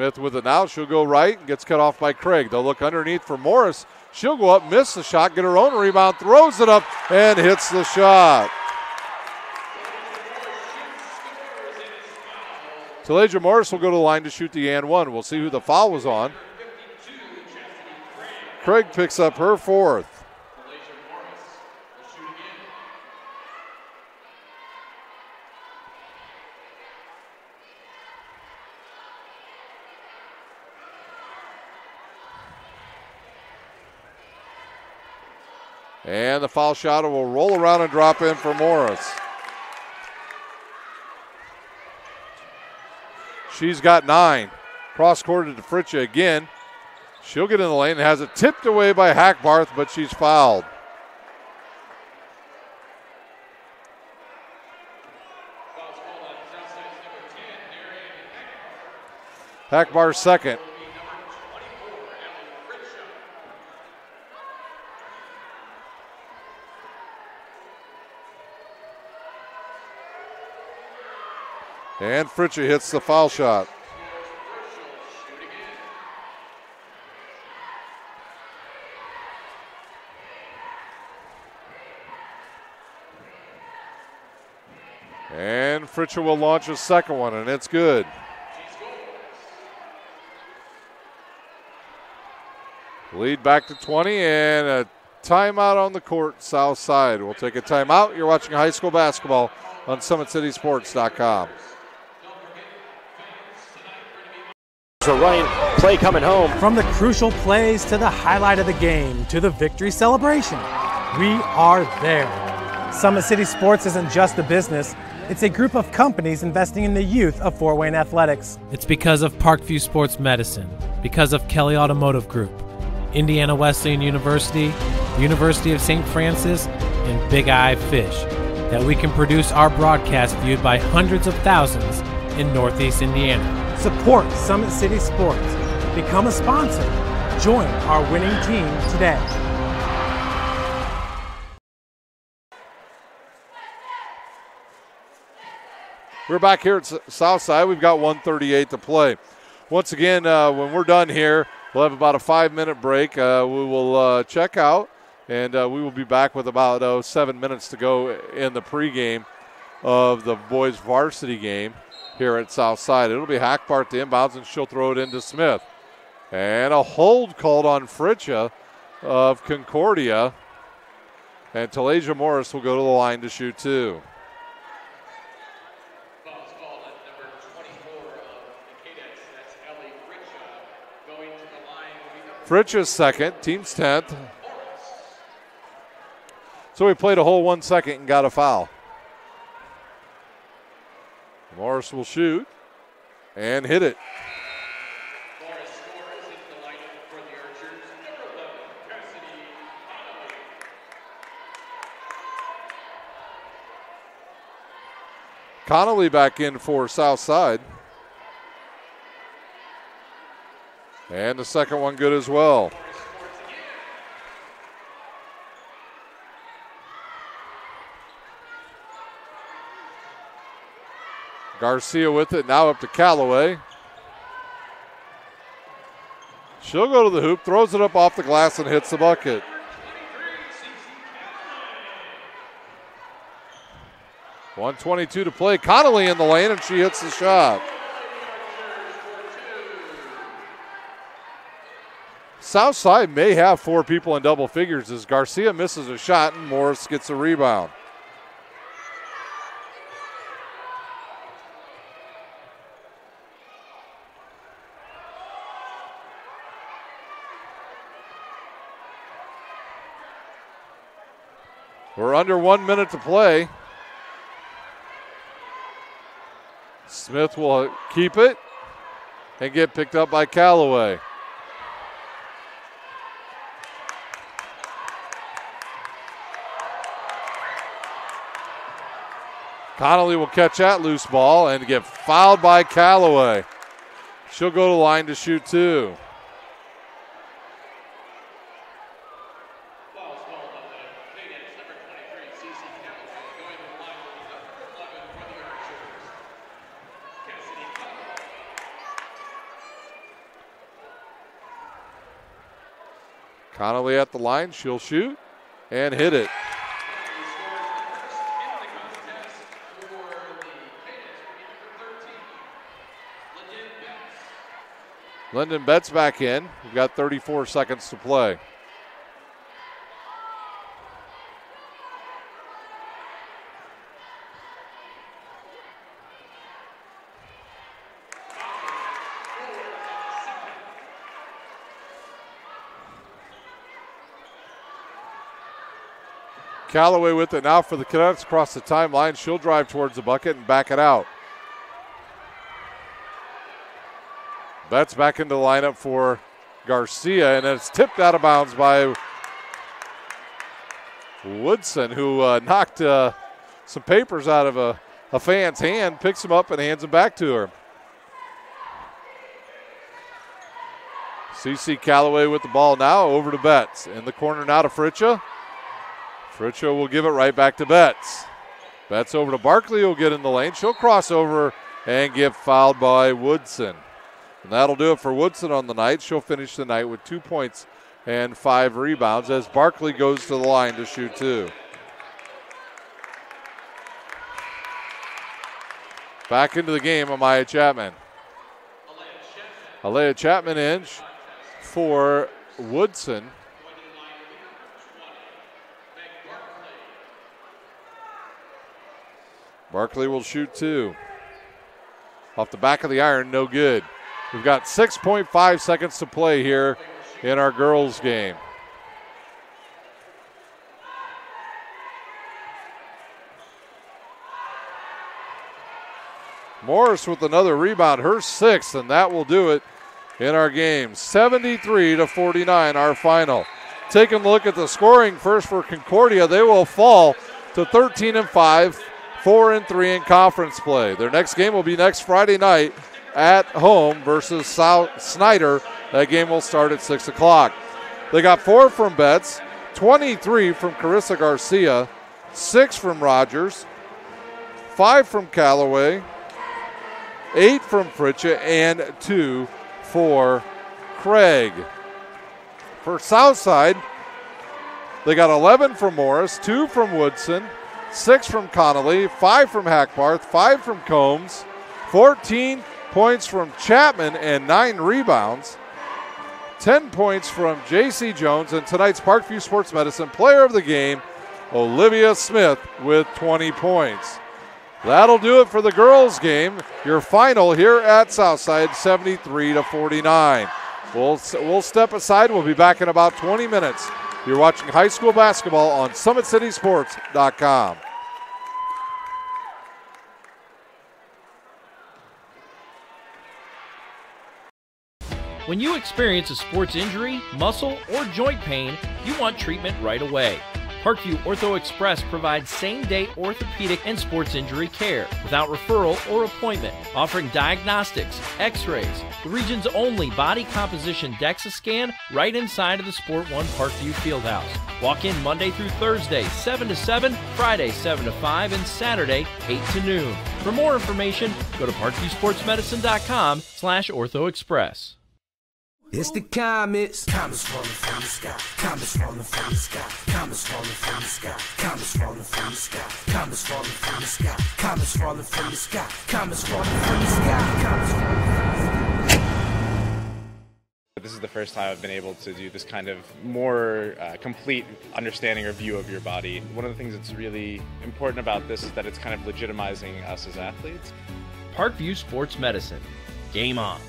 Speaker 11: Smith with it now. She'll go right and gets cut off by Craig. They'll look underneath for Morris. She'll go up, miss the shot, get her own rebound, throws it up, and hits the shot. Talasia Morris will go to the line to shoot the and one. We'll see who the foul was on. Craig picks up her fourth. And the foul shot will roll around and drop in for Morris. She's got 9. Cross court to Fritcha again. She'll get in the lane and has it tipped away by Hackbarth, but she's fouled. Hackbarth's second. And Fritcha hits the foul shot. And Fritcha will launch a second one, and it's good. Lead back to 20, and a timeout on the court, south side. We'll take a timeout. You're watching high school basketball on SummitCitySports.com.
Speaker 9: So running play coming home.
Speaker 10: From the crucial plays to the highlight of the game to the victory celebration, we are there. Summit City Sports isn't just a business, it's a group of companies investing in the youth of Fort Wayne athletics.
Speaker 8: It's because of Parkview Sports Medicine, because of Kelly Automotive Group, Indiana Wesleyan University, the University of St. Francis, and Big Eye Fish, that we can produce our broadcast viewed by hundreds of thousands in Northeast Indiana.
Speaker 10: Support Summit City Sports. Become a sponsor. Join our winning team today.
Speaker 11: We're back here at Southside. We've got 1:38 to play. Once again, when we're done here, we'll have about a 5-minute break. We will check out, and we will be back with about 7 minutes to go in the pregame of the boys varsity game here at Southside. It'll be Hackbarth to inbounds, and she'll throw it into Smith. And a hold called on Fritcha of Concordia. And Talasia Morris will go to the line to shoot 2. Fritcha's second, team's 10th. So we played a whole 1 second and got a foul. Morris will shoot and hit it.
Speaker 12: Morris scores into the lineup for the Archers. Number 11, Cassidy Connolly.
Speaker 11: Connolly back in for Southside. And the second one good as well. Garcia with it, now up to Callaway. She'll go to the hoop, throws it up off the glass and hits the bucket. .122 to play. Connolly in the lane, and she hits the shot. Southside may have 4 people in double figures as Garcia misses a shot and Morris gets a rebound. We're under 1 minute to play. Smith will keep it and get picked up by Callaway. Connolly will catch that loose ball and get fouled by Callaway. She'll go to the line to shoot 2. Connolly at the line. She'll shoot and hit it. Lyndon Betts back in. We've got 34 seconds to play. Callaway with it now for the Cadets across the timeline. She'll drive towards the bucket and back it out. Betts back into the lineup for Garcia, and it's tipped out of bounds by Woodson, who knocked some papers out of a fan's hand, picks them up and hands them back to her. CC Callaway with the ball now, over to Betts. In the corner now to Fritcha. Fritcha will give it right back to Betts. Betts over to Barkley, who'll get in the lane. She'll cross over and get fouled by Woodson. And that'll do it for Woodson on the night. She'll finish the night with 2 points and 5 rebounds as Barkley goes to the line to shoot 2. Back into the game, Amaya Chapman. Alea Chapman in for Woodson. Barkley will shoot 2. Off the back of the iron, no good. We've got 6.5 seconds to play here in our girls' game. Morris with another rebound, her 6th, and that will do it in our game. 73-49, our final. Taking a look at the scoring first for Concordia, they will fall to 13-5. 4-3 in conference play. Their next game will be next Friday night at home versus South Snyder. That game will start at 6 o'clock. They got 4 from Betts, 23 from Carissa Garcia, 6 from Rogers, 5 from Callaway, 8 from Fritcha, and 2 for Craig. For Southside, they got 11 from Morris, 2 from Woodson, 6 from Connolly, 5 from Hackbarth, 5 from Combs, 14 points from Chapman and 9 rebounds, 10 points from J.C. Jones, and tonight's Parkview Sports Medicine Player of the Game, Olivia Smith, with 20 points. That'll do it for the girls' game. Your final here at Southside, 73-49. We'll step aside. We'll be back in about 20 minutes. You're watching high school basketball on SummitCitySports.com.
Speaker 1: When you experience a sports injury, muscle, or joint pain, you want treatment right away. Parkview Ortho Express provides same-day orthopedic and sports injury care without referral or appointment, offering diagnostics, x-rays, the region's only body composition DEXA scan right inside of the Sport One Parkview Fieldhouse. Walk in Monday through Thursday, 7 to 7, Friday, 7 to 5, and Saturday, 8 to noon. For more information, go to parkviewsportsmedicine.com/orthoexpress.
Speaker 2: It's the comets. Comets falling from the sky. Comets falling from the sky. Comets falling from the sky. Comets falling from the sky. Comets falling from the sky. Comets falling from the sky. Comets falling from the sky. Comets falling from the sky.
Speaker 3: This is the first time I've been able to do this kind of more complete understanding or view of your body. One of the things that's really important about this is that it's kind of legitimizing us as athletes.
Speaker 1: Parkview Sports Medicine. Game on.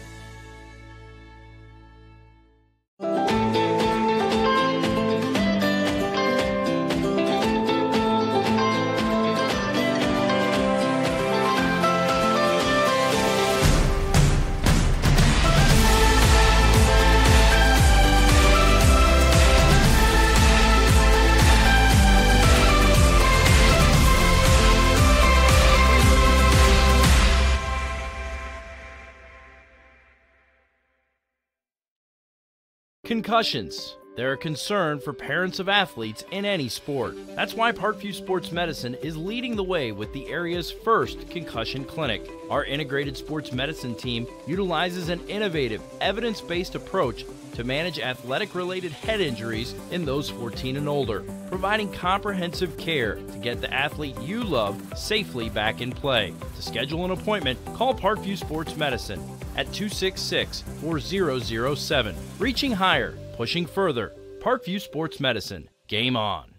Speaker 1: Concussions. They're a concern for parents of athletes in any sport. That's why Parkview Sports Medicine is leading the way with the area's first concussion clinic. Our integrated sports medicine team utilizes an innovative, evidence-based approach to manage athletic-related head injuries in those 14 and older, providing comprehensive care to get the athlete you love safely back in play. To schedule an appointment, call Parkview Sports Medicine at 266-4007. Reaching higher, pushing further. Parkview Sports Medicine. Game on.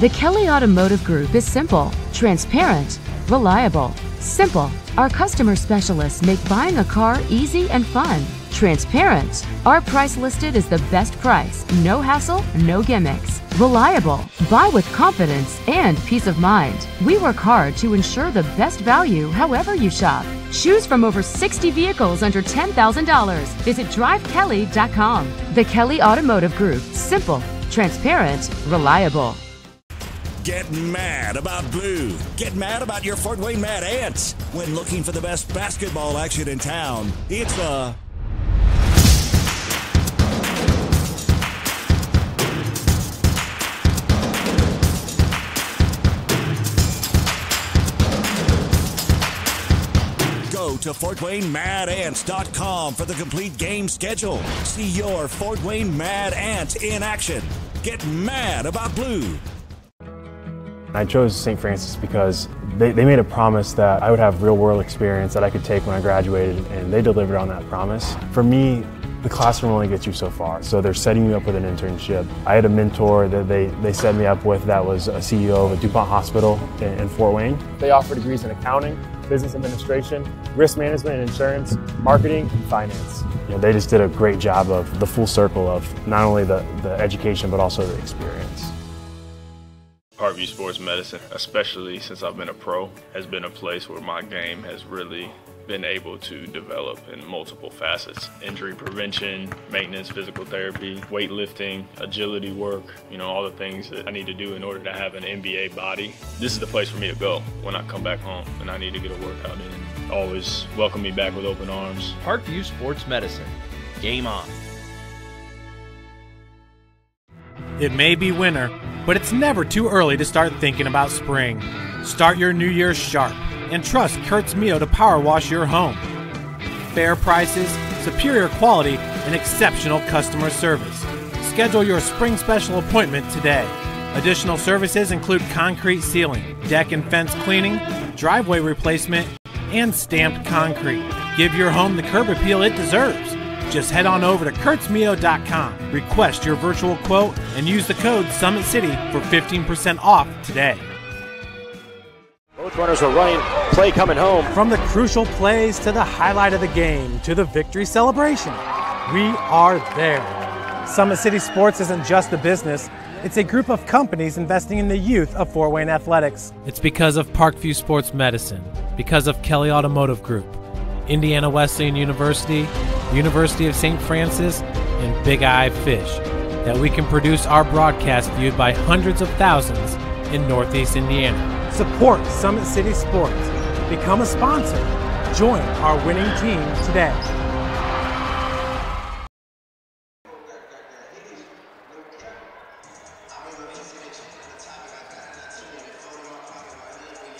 Speaker 4: The Kelly Automotive Group is simple, transparent, reliable. Simple. Our customer specialists make buying a car easy and fun. Transparent. Our price listed is the best price. No hassle, no gimmicks. Reliable. Buy with confidence and peace of mind. We work hard to ensure the best value however you shop. Choose from over 60 vehicles under $10,000. Visit drivekelly.com. The Kelly Automotive Group. Simple, transparent, reliable.
Speaker 5: Get mad about blue. Get mad about your Fort Wayne Mad Ants. When looking for the best basketball action in town, it's the Go to FortWayneMadAnts.com for the complete game schedule. See your Fort Wayne Mad Ants in action. Get mad about blue.
Speaker 6: I chose St. Francis because they made a promise that I would have real-world experience that I could take when I graduated, and they delivered on that promise. For me, the classroom only gets you so far, so they're setting you up with an internship. I had a mentor that they set me up with that was a CEO of a DuPont hospital in Fort Wayne. They offer degrees in accounting, business administration, risk management and insurance, marketing, and finance. You know, they just did a great job of the full circle of not only the education but also the experience.
Speaker 7: Parkview Sports Medicine, especially since I've been a pro, has been a place where my game has really been able to develop in multiple facets. Injury prevention, maintenance, physical therapy, weightlifting, agility work, all the things that I need to do in order to have an NBA body. This is the place for me to go when I come back home and I need to get a workout in. Always welcome me back with open arms.
Speaker 1: Parkview Sports Medicine. Game on.
Speaker 8: It may be winter, but it's never too early to start thinking about spring. Start your new year sharp and trust Kurt's Mio to power wash your home. Fair prices, superior quality, and exceptional customer service. Schedule your spring special appointment today. Additional services include concrete sealing, deck and fence cleaning, driveway replacement, and stamped concrete. Give your home the curb appeal it deserves. Just head on over to kurtzmio.com, request your virtual quote, and use the code SummitCity for 15% off today.
Speaker 9: Both runners are running, play coming home.
Speaker 10: From the crucial plays to the highlight of the game to the victory celebration, we are there. Summit City Sports isn't just a business, it's a group of companies investing in the youth of Fort Wayne athletics.
Speaker 8: It's because of Parkview Sports Medicine, because of Kelly Automotive Group, Indiana Wesleyan University, University of St. Francis, and Big Eye Fish, that we can produce our broadcast viewed by hundreds of thousands in Northeast Indiana.
Speaker 10: Support Summit City Sports. Become a sponsor. Join our winning team today.